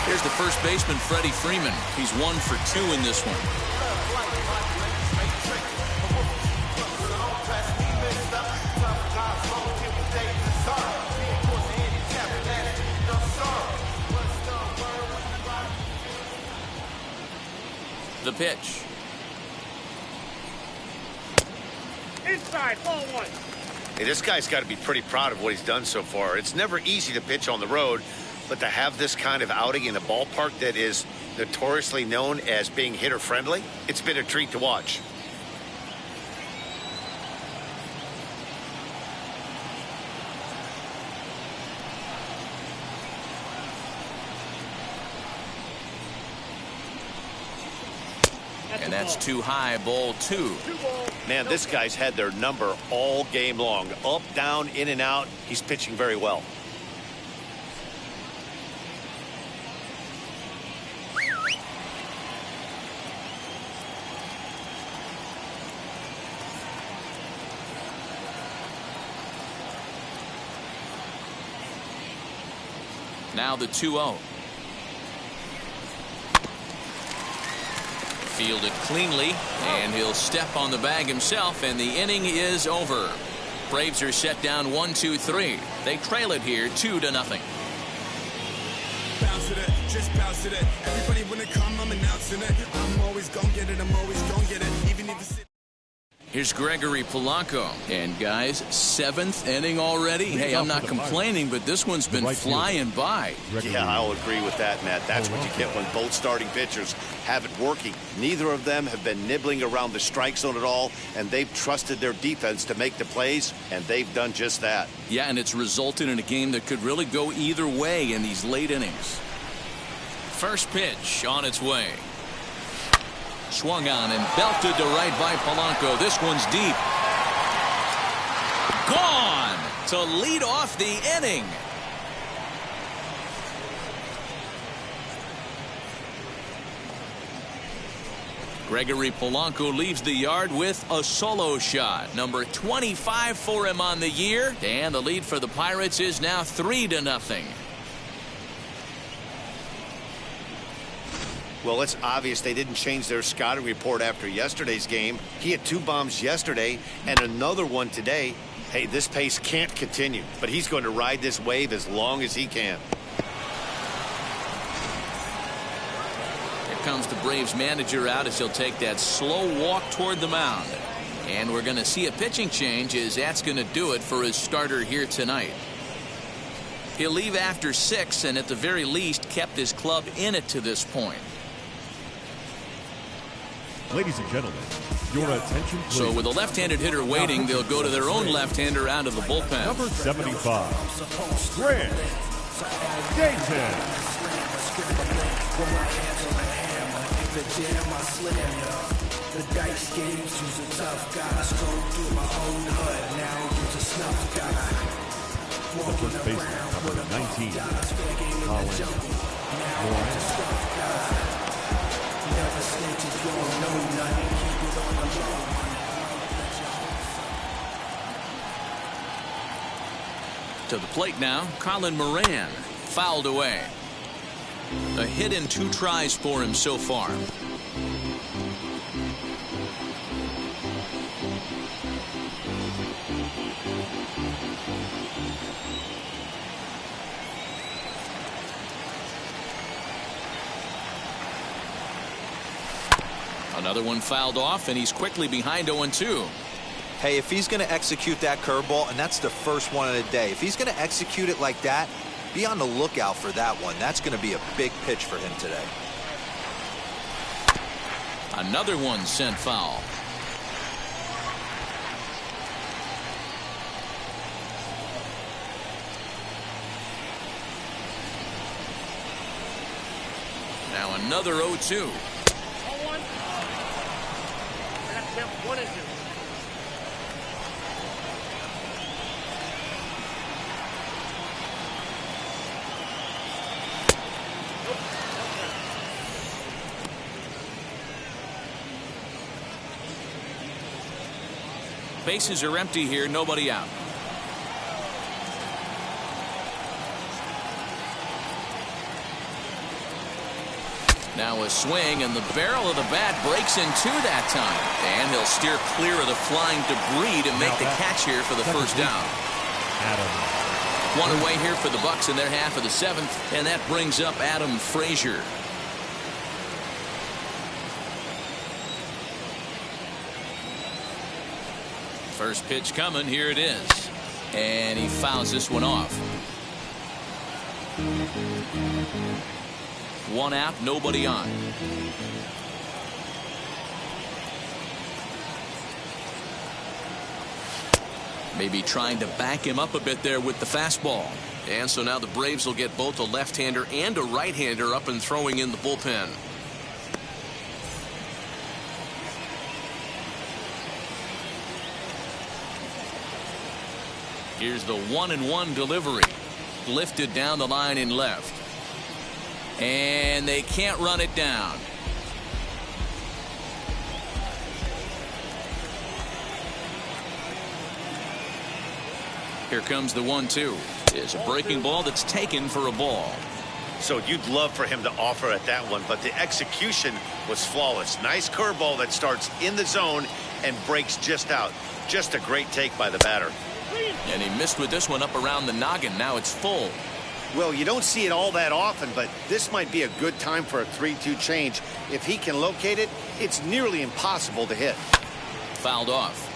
Here's the first baseman, Freddie Freeman. He's 1 for 2 in this one. The pitch. Inside, ball 1. Hey, this guy's got to be pretty proud of what he's done so far. It's never easy to pitch on the road, but to have this kind of outing in a ballpark that is notoriously known as being hitter-friendly, it's been a treat to watch. And that's too high, ball 2. Man, this guy's had their number all game long. Up, down, in and out. He's pitching very well. Now the 2-0. Fielded cleanly, and he'll step on the bag himself, and the inning is over. Braves are set down 1-2-3. They trail it here 2-0. Bounce it, just bounce it. Everybody when it come, I'm announcing it. I'm always gonna get it, I'm always gonna get it. Even if it's... Here's Gregory Polanco. And guys, 7th inning already. Hey, I'm not complaining, but this one's been flying by. Yeah, I'll agree with that, Matt. That's what you get when both starting pitchers have it working. Neither of them have been nibbling around the strike zone at all, and they've trusted their defense to make the plays, and they've done just that. Yeah, and it's resulted in a game that could really go either way in these late innings. First pitch on its way. Swung on and belted to right by Polanco. This one's deep. Gone to lead off the inning. Gregory Polanco leaves the yard with a solo shot. Number 25 for him on the year. And the lead for the Pirates is now 3-0. Well, it's obvious they didn't change their scouting report after yesterday's game. He had 2 bombs yesterday and another one today. Hey, this pace can't continue, but he's going to ride this wave as long as he can. Here comes the Braves manager out as he'll take that slow walk toward the mound. And we're going to see a pitching change as that's going to do it for his starter here tonight. He'll leave after 6 and at the very least kept his club in it to this point. Ladies and gentlemen, your attention please. So with a left-handed hitter waiting, they'll go to their own left-hander out of the bullpen. Number 75, Grant Dayton. The dice games use a tough guy. Stroll through my own hood. Now use a snuff guy. The first baseman, number 19, Colin Moran. To the plate now, Colin Moran. Fouled away. A hit in 2 tries for him so far. Another one fouled off, and he's quickly behind 0-2. Hey, if he's going to execute that curveball, and that's the first one of the day, if he's going to execute it like that, be on the lookout for that one. That's going to be a big pitch for him today. Another one sent foul. Now another 0-2. 1 and 2. Bases are empty here, nobody out. Now a swing, and the barrel of the bat breaks in two that time. And he'll steer clear of the flying debris to make the catch here for the first down. One away here for the Bucks in their half of the seventh, and that brings up Adam Frazier. First pitch coming, here it is. And he fouls this one off. One out, nobody on. Maybe trying to back him up a bit there with the fastball. And so now the Braves will get both a left-hander and a right-hander up and throwing in the bullpen. Here's the 1-1 delivery. Lifted down the line in left. And they can't run it down. Here comes the 1-2. It's a breaking ball that's taken for a ball. So you'd love for him to offer at that one, but the execution was flawless. Nice curveball that starts in the zone and breaks just out. Just a great take by the batter. And he missed with this one up around the noggin. Now it's full. Well, you don't see it all that often, but this might be a good time for a 3-2 change. If he can locate it, it's nearly impossible to hit. Fouled off.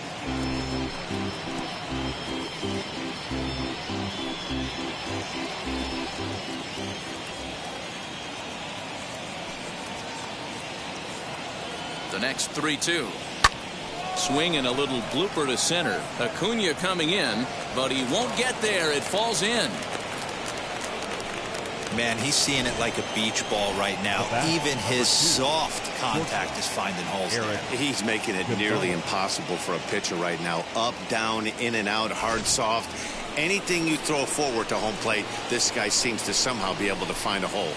The next 3-2. Swing and a little blooper to center. Acuna coming in, but he won't get there. It falls in. Man, he's seeing it like a beach ball right now. Even his soft contact is finding holes there. He's making it nearly impossible for a pitcher right now. Up, down, in and out, hard, soft. Anything you throw forward to home plate, this guy seems to somehow be able to find a hole.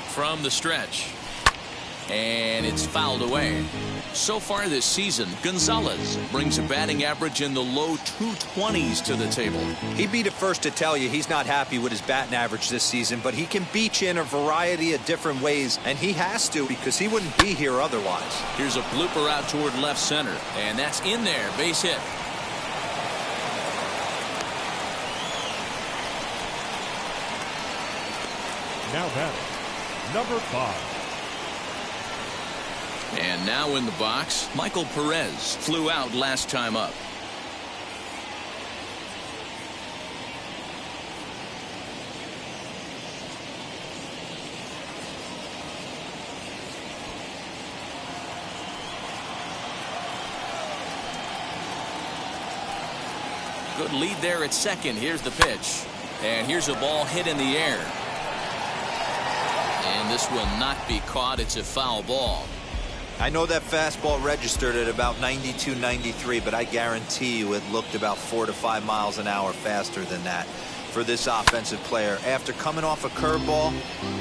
From the stretch. And it's fouled away. So far this season, Gonzalez brings a batting average in the low 220s to the table. He'd be the first to tell you he's not happy with his batting average this season, but he can beat you in a variety of different ways, and he has to because he wouldn't be here otherwise. Here's a blooper out toward left center, and that's in there. Base hit. Now batting, number 5. And now in the box, Michael Perez flew out last time up. Good lead there at second. Here's the pitch. And here's a ball hit in the air. And this will not be caught. It's a foul ball. I know that fastball registered at about 92, 93, but I guarantee you it looked about 4 to 5 miles an hour faster than that for this offensive player. After coming off a curveball,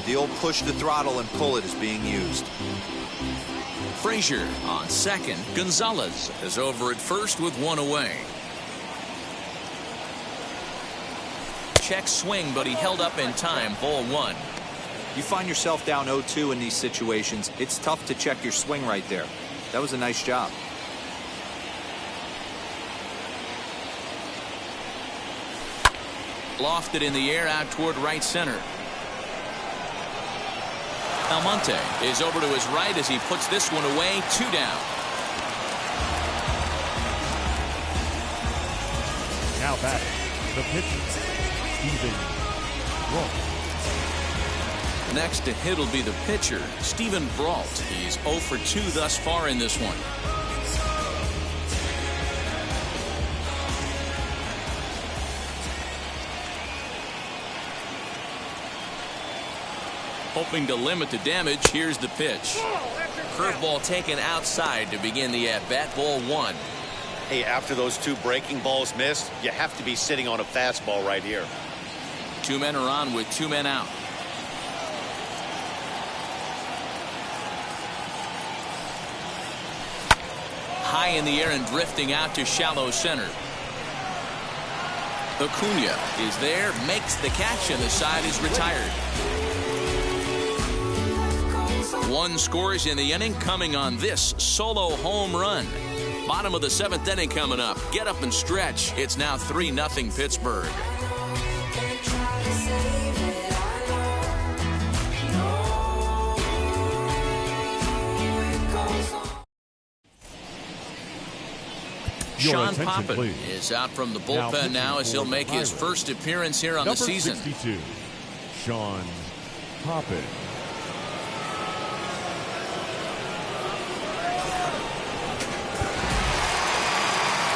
the old push the throttle and pull it is being used. Frazier on second. Gonzalez is over at first with one away. Check swing, but he held up in time. Ball one. You find yourself down 0-2 in these situations, it's tough to check your swing right there. That was a nice job. Lofted in the air out toward right center. Almonte is over to his right as he puts this one away. 2 down. Now batting, the pitcher, Steven Brault. Next to hit will be the pitcher, Steven Brault. He's 0 for 2 thus far in this one. Hoping to limit the damage, here's the pitch. Curveball taken outside to begin the at-bat. Ball one. Hey, after those 2 breaking balls missed, you have to be sitting on a fastball right here. 2 men are on with 2 men out. High in the air and drifting out to shallow center. Acuna is there, makes the catch, and the side is retired. 1 scores in the inning, coming on this solo home run. Bottom of the 7th inning coming up. Get up and stretch. It's now 3-0 Pittsburgh. Sean Poppin is out from the bullpen now as he'll make his first appearance here on the season. Number 62, Sean Poppin.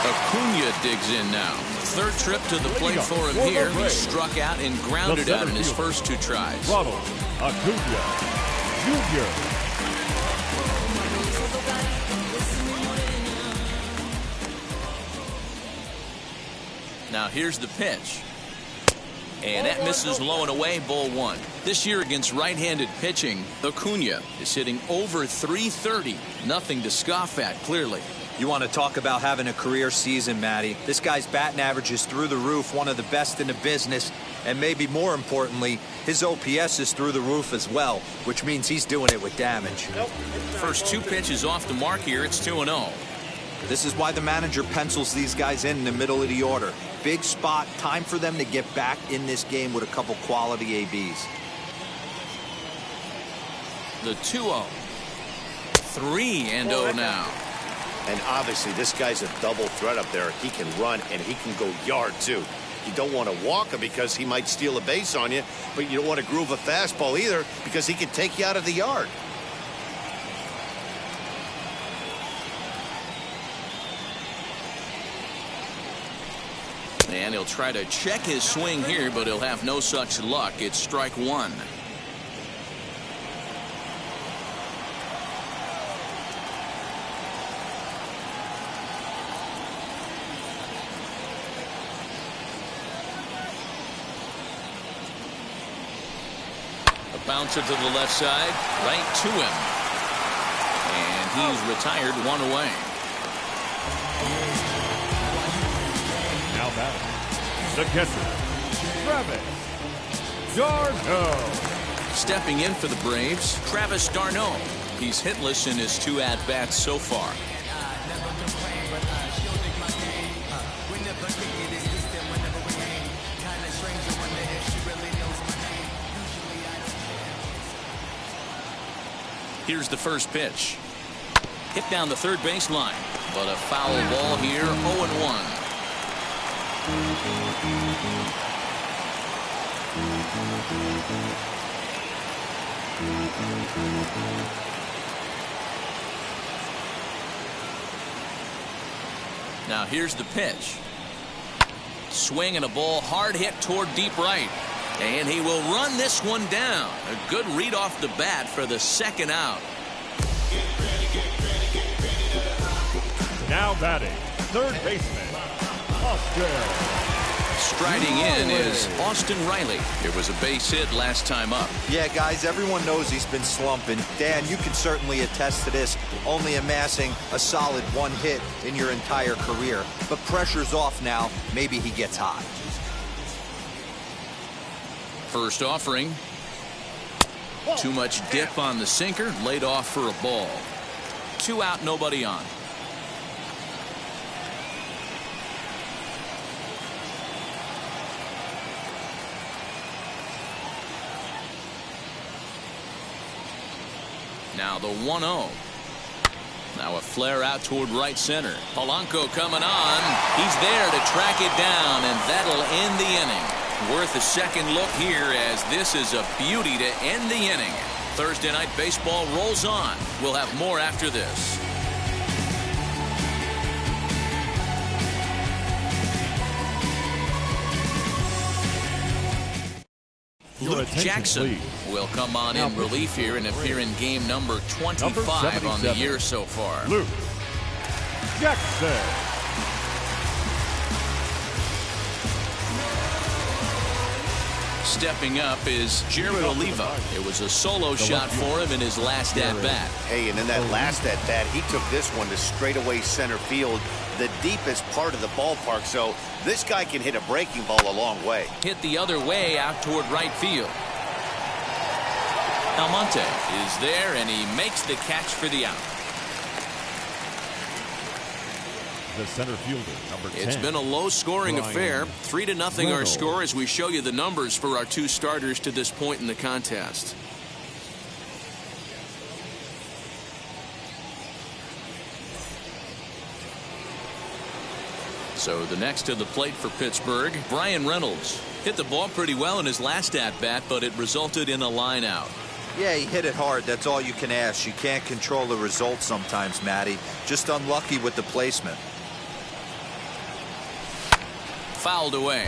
Acuna digs in now. 3rd trip to the plate for him here. He struck out and grounded out in his first 2 tries. Ronald Acuna Jr. Now here's the pitch. And that misses low and away, ball 1. This year against right-handed pitching, Acuna is hitting over .330. Nothing to scoff at, clearly. You want to talk about having a career season, Matty. This guy's batting average is through the roof, one of the best in the business. And maybe more importantly, his OPS is through the roof as well, which means he's doing it with damage. First 2 pitches off the mark here. It's 2-0. This is why the manager pencils these guys in the middle of the order. Big spot, time for them to get back in this game with a couple quality ABs. The 2-0. 3-0 now. And obviously, this guy's a double threat up there. He can run and he can go yard, too. You don't want to walk him because he might steal a base on you, but you don't want to groove a fastball either because he can take you out of the yard. And he'll try to check his swing here, but he'll have no such luck. It's strike 1. A bouncer to the left side, right to him. And he's retired, 1 away. Now batting, the catcher, Travis d'Arnaud. Stepping in for the Braves, Travis d'Arnaud. He's hitless in his 2 at-bats so far. Here's the first pitch. Hit down the 3rd baseline, but a foul ball here, 0-1. Now here's the pitch. Swing and a ball hard hit toward deep right. And he will run this one down. A good read off the bat for the 2nd out. Now batting, 3rd baseman, Austin. Striding in is Austin Riley. It was a base hit last time up. Yeah, guys, everyone knows he's been slumping. Dan, you can certainly attest to this, only amassing a solid 1 hit in your entire career. But pressure's off now. Maybe he gets hot. First offering. Too much dip on the sinker, laid off for a ball. 2 out, nobody on. Now the 1-0. Now a flare out toward right center. Polanco coming on. He's there to track it down, and that'll end the inning. Worth a 2nd look here, as this is a beauty to end the inning. Thursday Night Baseball rolls on. We'll have more after this. Luke Jackson will come on in relief here and appear in game number 25 on the year so far. Luke Jackson. Stepping up is Jared Oliva. It was a solo shot for him in his last at-bat. Hey, and in that last at-bat, he took this one to straightaway center field, the deepest part of the ballpark, so this guy can hit a breaking ball a long way. Hit the other way out toward right field. Almonte is there, and he makes the catch for the out. The center fielder, number 10. It's been a low-scoring affair. 3-0 our score as we show you the numbers for our two starters to this point in the contest. So the next to the plate for Pittsburgh, Bryan Reynolds. Hit the ball pretty well in his last at-bat, but it resulted in a line out. Yeah, he hit it hard. That's all you can ask. You can't control the result sometimes, Matty. Just unlucky with the placement. Fouled away.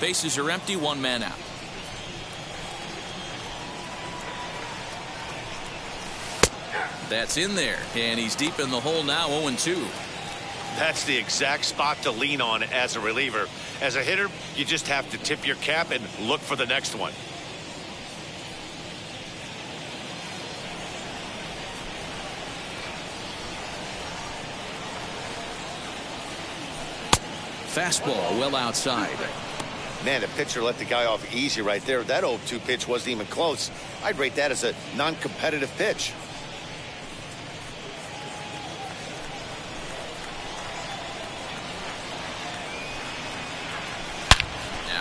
Bases are empty, one man out. That's in there, and he's deep in the hole now, 0-2. That's the exact spot to lean on as a reliever. As a hitter, you just have to tip your cap and look for the next one. Fastball well outside. Man, the pitcher let the guy off easy right there. That 0-2 pitch wasn't even close. I'd rate that as a non-competitive pitch.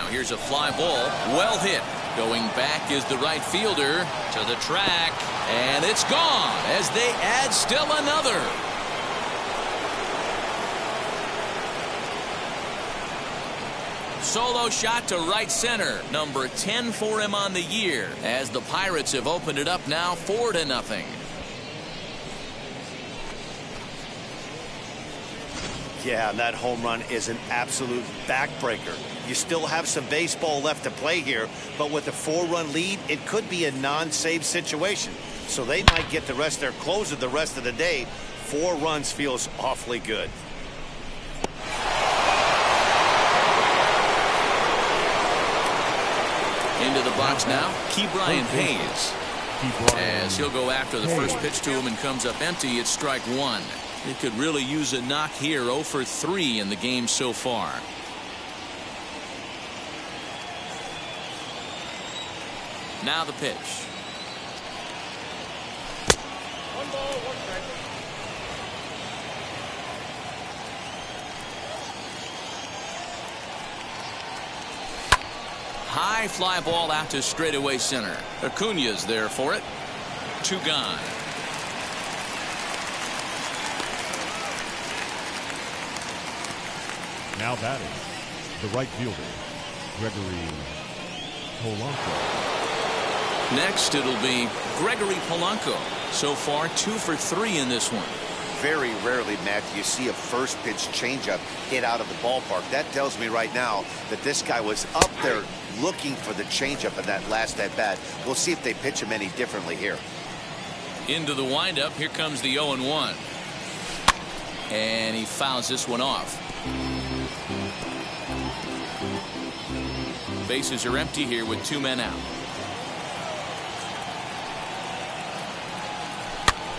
Here's a fly ball, well hit. Going back is the right fielder to the track, and it's gone as they add still another. Solo shot to right center, number 10 for him on the year, as the Pirates have opened it up now 4-0. Yeah, and that home run is an absolute backbreaker. You still have some baseball left to play here, but with a 4-run lead, it could be a non-save situation. So they might get the rest of their closer the rest of the day. 4 runs feels awfully good. Into the box now, Ke'Bryan Hayes. As he'll go after the first pitch to him and comes up empty, it's strike one. He could really use a knock here. 0 for 3 in the game so far. Now the pitch. 1 ball, 1 strike. High fly ball out to straightaway center. Acuna's there for it. 2 gone. Now batting, the right fielder, Gregory Polanco. Next, it'll be Gregory Polanco. So far, 2 for 3 in this one. Very rarely, Matt, do you see a first pitch changeup hit out of the ballpark. That tells me right now that this guy was up there looking for the changeup in that last at-bat. We'll see if they pitch him any differently here. Into the windup, here comes the 0-1. And he fouls this one off. Bases are empty here with 2 men out.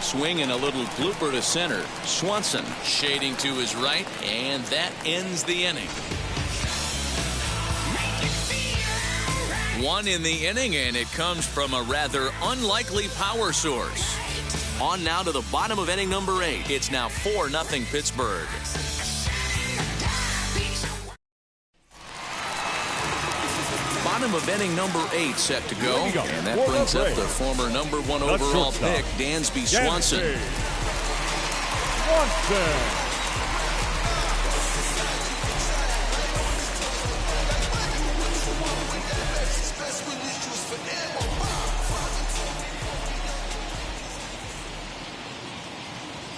Swing and a little blooper to center. Swanson shading to his right, and that ends the inning. 1 in the inning, and it comes from a rather unlikely power source. On now to the bottom of inning number 8. It's now 4-0 Pittsburgh. Bottom of inning number 8 set to go. And that brings up the former number 1 overall pick, Dansby Swanson.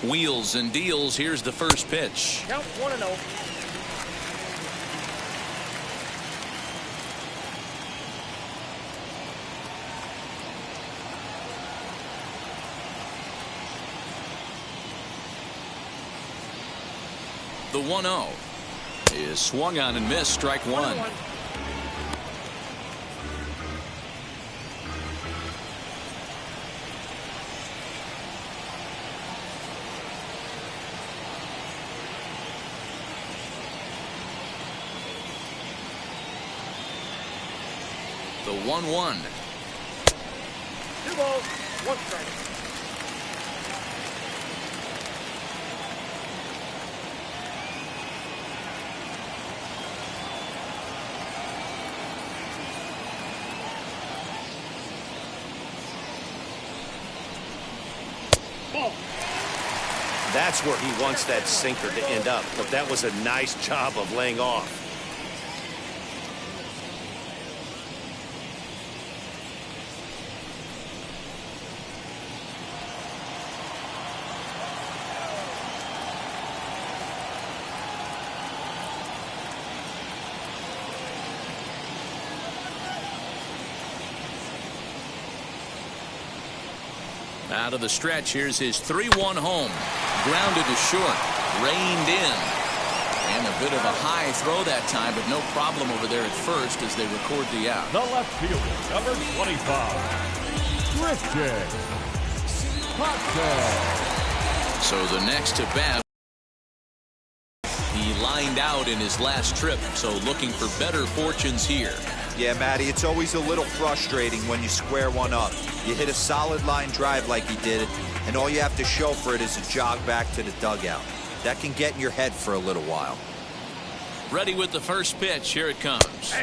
Wheels and deals. Here's the first pitch. Count 1-0. The 1-0 is swung on and missed. Strike one. The 1-1. 2 balls, 1 strike. Ball. That's where he wants that sinker to end up, but that was a nice job of laying off. Out of the stretch, here's his 3-1 home. Grounded to short, reined in. And a bit of a high throw that time, but no problem over there at first as they record the out. The left fielder, number 25, Christian Pache. So the next to bat, he lined out in his last trip, so looking for better fortunes here. Yeah, Matty, it's always a little frustrating when you square one up. You hit a solid line drive like he did, and all you have to show for it is a jog back to the dugout. That can get in your head for a little while. Ready with the first pitch. Here it comes.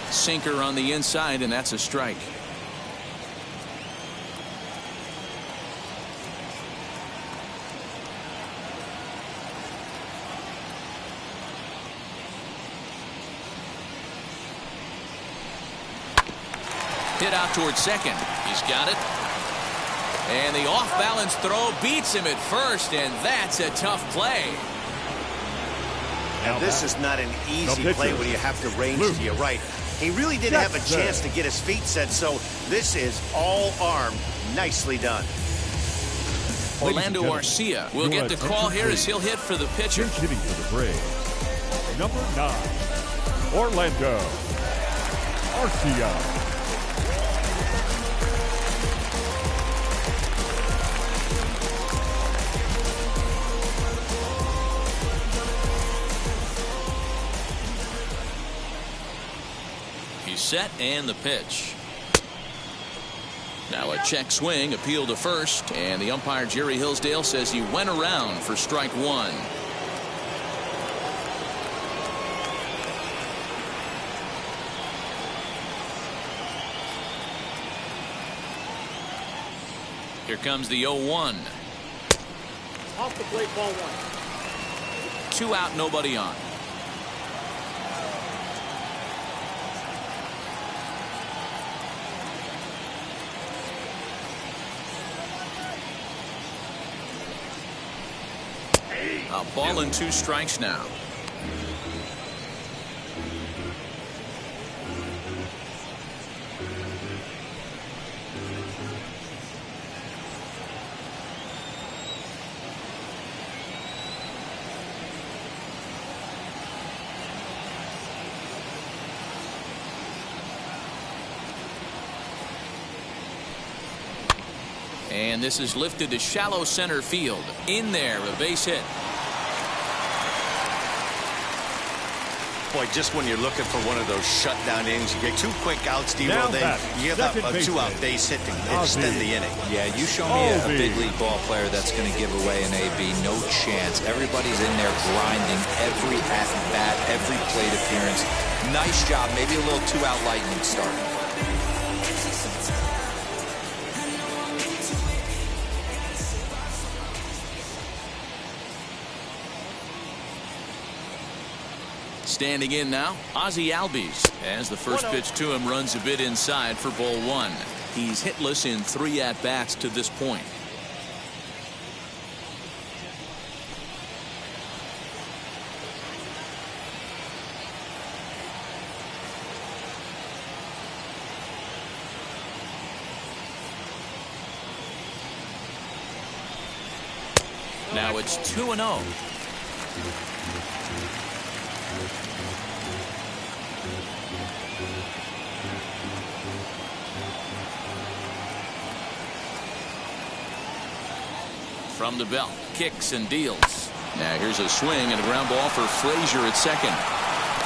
Sinker on the inside, and that's a strike. Hit out towards second. He's got it. And the off-balance throw beats him at first, and that's a tough play. And this is not an easy play when you have to range to your right. He really didn't have a chance to get his feet set, so this is all arm. Nicely done. Orlando Arcia will get the call here as he'll hit for the pitcher. Hitting for the Braves, number 9, Orlando Arcia. Set and the pitch. Now a check swing, appeal to first, and the umpire Jerry Hillsdale says he went around for strike one. Here comes the 0-1. Off the plate, ball 1. 2 out, nobody on. A ball and 2 strikes now. And this is lifted to shallow center field. In there, a base hit. Boy, just when you're looking for one of those shutdown innings, you get 2 quick outs, D-Roll, then you give up a 2-out base hit to extend the inning. Yeah, you show me a big league ball player that's going to give away an AB. No chance. Everybody's in there grinding every at-bat, every plate appearance. Nice job. Maybe a little 2-out lightning start. Standing in now, Ozzie Albies, as the first pitch to him runs a bit inside for ball 1. He's hitless in 3 at-bats to this point. Now it's 2-0. from the belt. Kicks and deals. Now here's a swing and a ground ball for Frazier at second.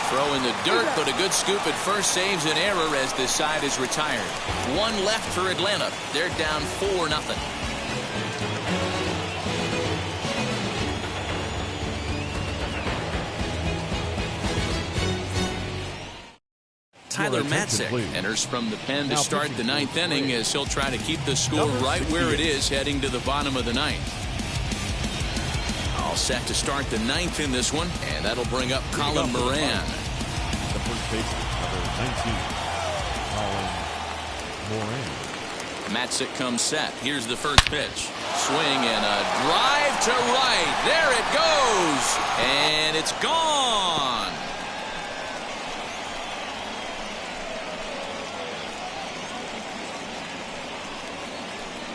Throw in the dirt, but a good scoop at first saves an error as this side is retired. One left for Atlanta. They're down 4-0. Tyler Matzek enters from the pen to start the ninth inning as he'll try to keep the score right where it is heading to the bottom of the ninth. All set to start the ninth in this one, and that'll bring up Colin Moran. The first baseman, number 19, Colin Moran. Matzek comes set. Here's the first pitch. Swing and a drive to right. There it goes, and it's gone.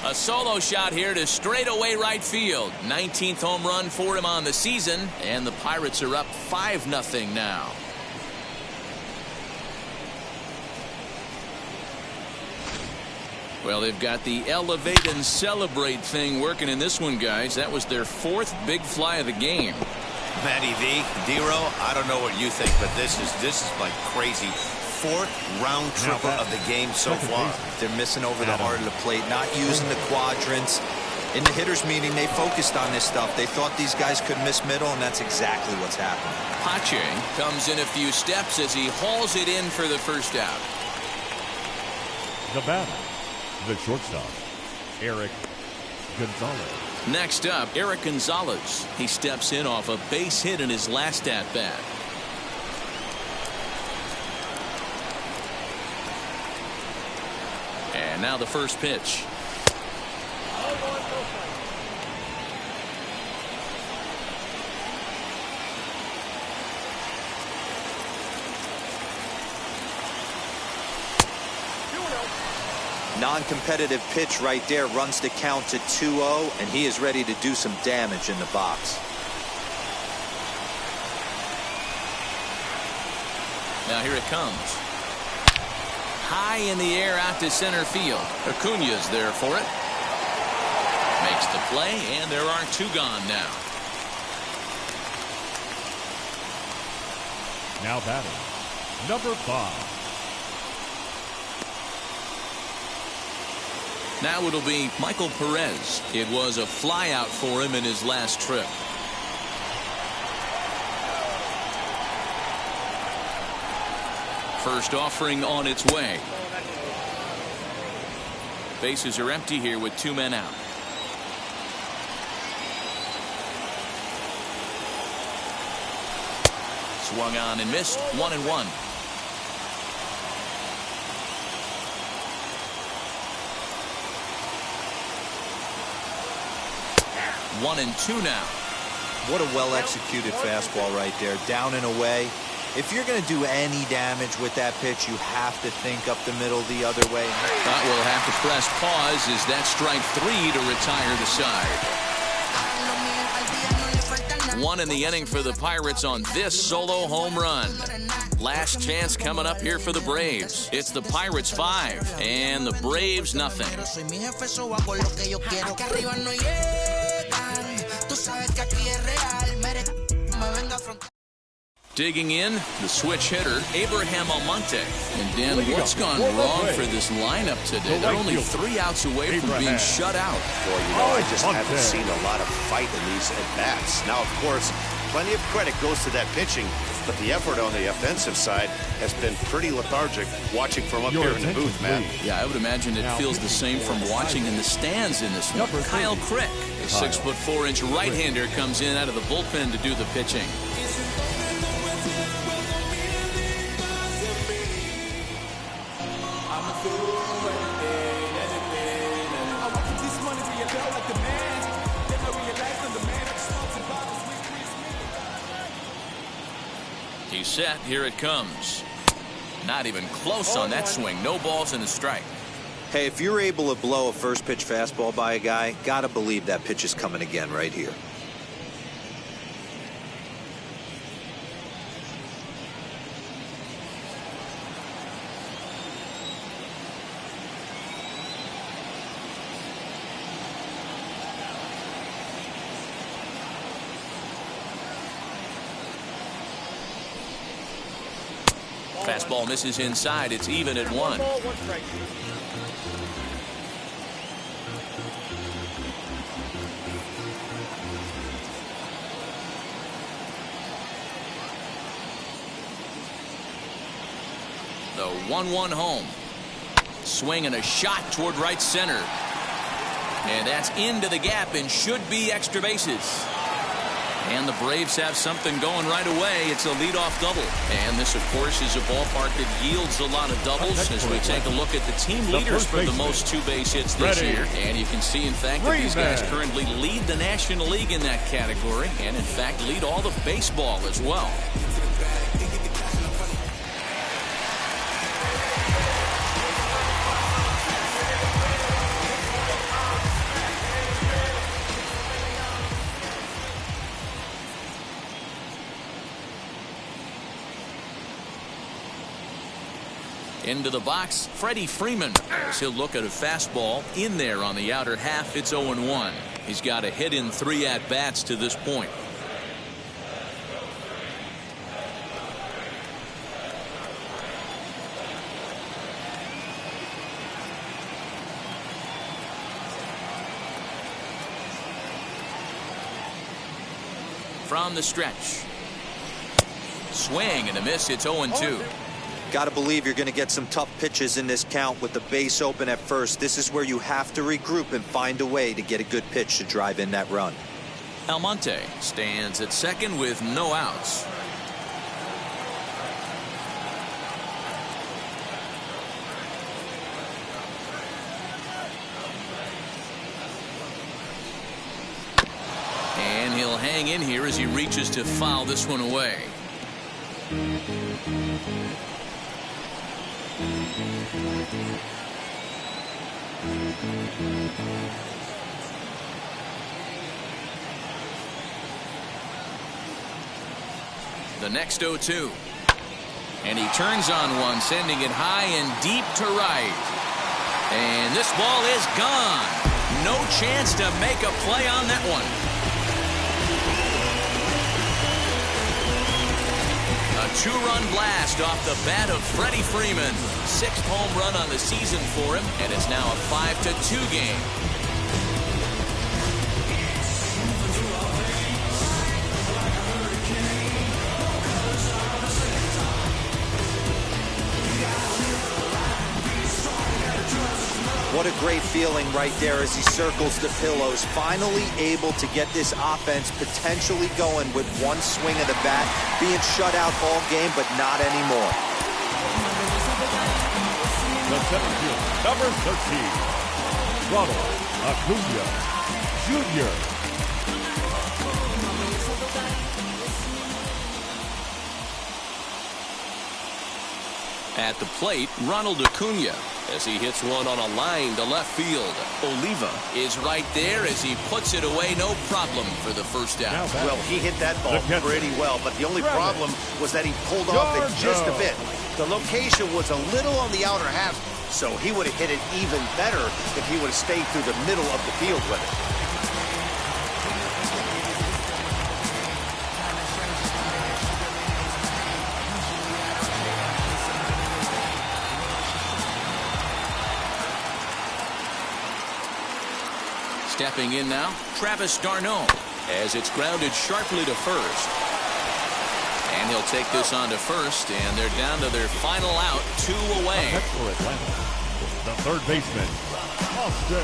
A solo shot here to straightaway right field. 19th home run for him on the season, and the Pirates are up 5-0 now. Well, they've got the elevate and celebrate thing working in this one, guys. That was their 4th big fly of the game. Matty V, D-Row, I don't know what you think, but this is like crazy. 4th round tripper of the game so far. They're missing over the heart of the plate, not using the quadrants. In the hitters meeting, they focused on this stuff. They thought these guys could miss middle, and that's exactly what's happening. Pache comes in a few steps as he hauls it in for the first out. The batter, the shortstop, Eric Gonzalez. Next up, Eric Gonzalez. He steps in off a base hit in his last at-bat. And now the first pitch. Non-competitive pitch right there, runs the count to 2-0, and he is ready to do some damage in the box. Now here it comes. High in the air out to center field. Acuña's there for it. Makes the play, and there are 2 gone now. Now batting, number 5. Now it'll be Michael Perez. It was a fly out for him in his last trip. First offering on its way. Bases are empty here with 2 men out. Swung on and missed. 1-1. One and 2 now. What a well-executed fastball right there, down and away. If you're going to do any damage with that pitch, you have to think up the middle the other way. But we'll have to press pause as that strike 3 to retire the side. 1 in the inning for the Pirates on this solo home run. Last chance coming up here for the Braves. It's the Pirates 5 and the Braves nothing. Digging in, the switch hitter, Abraham Almonte. And Dan, what's gone wrong for this lineup today? They're only 3 outs away from being shut out. Boy, you know, I just haven't seen a lot of fight in these at-bats. Now, of course, plenty of credit goes to that pitching, but the effort on the offensive side has been pretty lethargic watching from up here in the booth, man. Yeah, I would imagine it feels the same from watching in the stands in this one. Kyle Crick, a 6'4" right-hander, comes in out of the bullpen to do the pitching. He's set. Here it comes. Not even close on that swing. No balls and a strike. Hey, if you're able to blow a first pitch fastball by a guy, gotta believe that pitch is coming again right here. Fastball misses inside. It's even at 1. 1 ball, 1 strike. The 1-1 home. Swing and a shot toward right center. And that's into the gap and should be extra bases. And the Braves have something going right away. It's a leadoff double. And this, of course, is a ballpark that yields a lot of doubles as we take a look at the team leaders for the most 2-base hits this year. And you can see, in fact, that these guys currently lead the National League in that category and, in fact, lead all of baseball as well. Into the box, Freddie Freeman, as he'll look at a fastball in there on the outer half. It's 0-1. He's got a hit in 3 at-bats to this point. From the stretch. Swing and a miss. It's 0-2. Got to believe you're going to get some tough pitches in this count with the base open at first. This is where you have to regroup and find a way to get a good pitch to drive in that run. Almonte stands at second with no outs. And he'll hang in here as he reaches to foul this one away. The next 0-2. And he turns on one, sending it high and deep to right. And this ball is gone. No chance to make a play on that one. A 2-run blast off the bat of Freddie Freeman. 6th home run on the season for him, and it's now a 5-2 game. What a great feeling right there as he circles the pillows. Finally able to get this offense potentially going with one swing of the bat. Being shut out all game, but not anymore. The 7th, number 13, Ronald Acuna Jr. At the plate, Ronald Acuna, as he hits one on a line to left field. Oliva is right there as he puts it away, no problem for the first out. Well, he hit that ball pretty well, but the only problem was that he pulled off it just a bit. The location was a little on the outer half, so he would have hit it even better if he would have stayed through the middle of the field with it. Stepping in now, Travis d'Arnaud, as it's grounded sharply to first. And he'll take this on to first, and they're down to their final out, 2 away. For Atlanta, the third baseman, Austin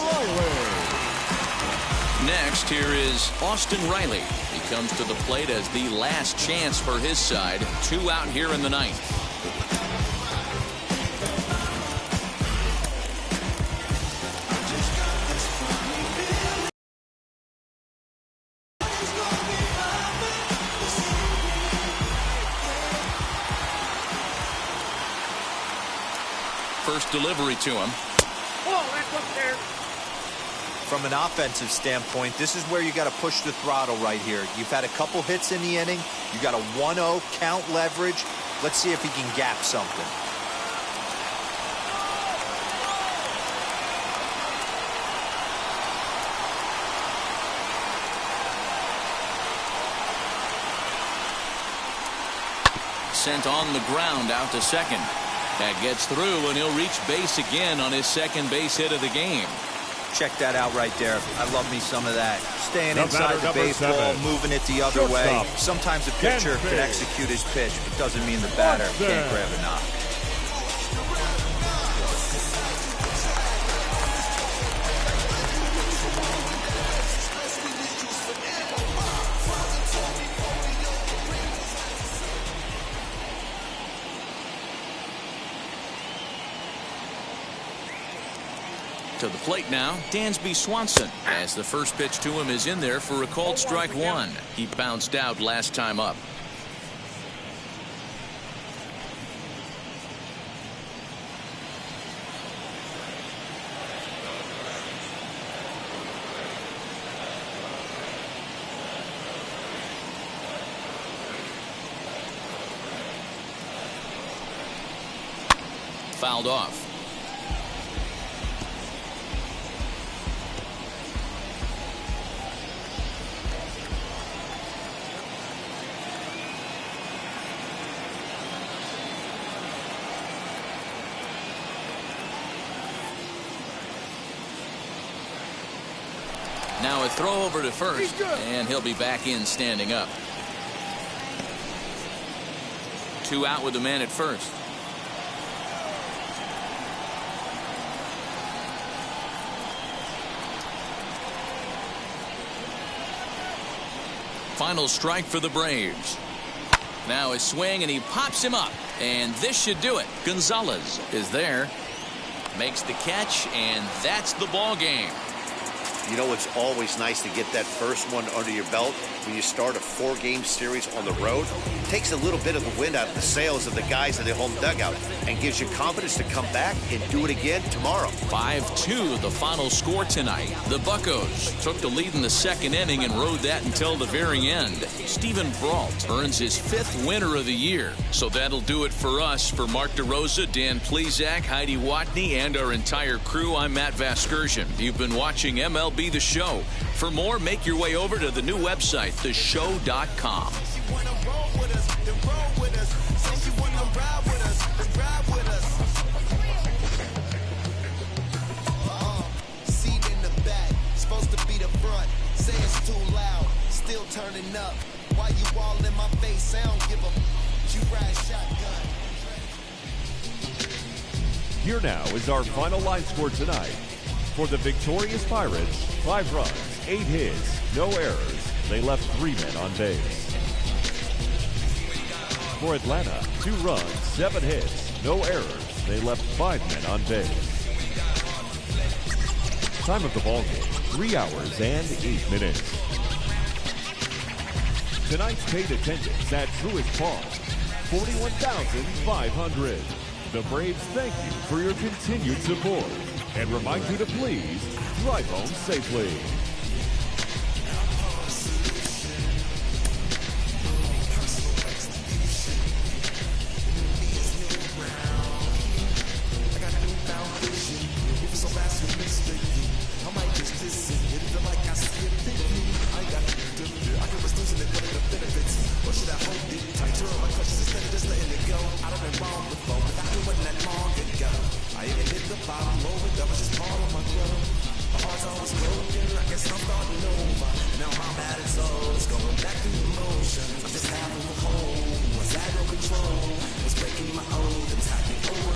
Riley. Next, here is Austin Riley. He comes to the plate as the last chance for his side. 2 out here in the 9th. First delivery to him. Oh, that's up there. From an offensive standpoint, this is where you got to push the throttle right here. You've had a couple hits in the inning. You got a 1-0 count leverage. Let's see if he can gap something. sent on the ground out to second. That gets through, and he'll reach base again on his second base hit of the game. Check that out right there. I love me some of that. Staying The inside batter, the number baseball, 7. moving it the other way. Shortstop. Sometimes a pitcher Ken can Big. execute his pitch, but doesn't mean the batter can't grab a knock. To the plate now, Dansby Swanson, as the first pitch to him is in there for a called strike one. He bounced out last time up. Fouled off. Now a throw over to first, and he'll be back in standing up. 2 out with the man at first. Final strike for the Braves. Now a swing, and he pops him up, and this should do it. Gonzalez is there, makes the catch, and that's the ball game. You know, it's always nice to get that first one under your belt when you start a 4-game series on the road. It takes a little bit of the wind out of the sails of the guys in the home dugout and gives you confidence to come back and do it again tomorrow. 5-2 the final score tonight. The Buccos took the lead in the second inning and rode that until the very end. Stephen Brault earns his 5th winner of the year. So that'll do it for us. For Mark DeRosa, Dan Plesac, Heidi Watney, and our entire crew, I'm Matt Vasgersian. You've been watching MLB The Show. For more, make your way over to the new website, theshow.com. Seat in the back, supposed to be the front. Say it's too loud, still turning up. Why you all in my face? I don't give a you ride shotgun. Here now is our final line score tonight. For the victorious Pirates, 5 runs, 8 hits, no errors. They left 3 men on base. For Atlanta, 2 runs, 7 hits, no errors. They left 5 men on base. Time of the ball game, 3 hours and 8 minutes. Tonight's paid attendance at Truist Park, 41,500. The Braves thank you for your continued support and remind you to please drive home safely. I'm just having a home. Was that no control? Was breaking my own.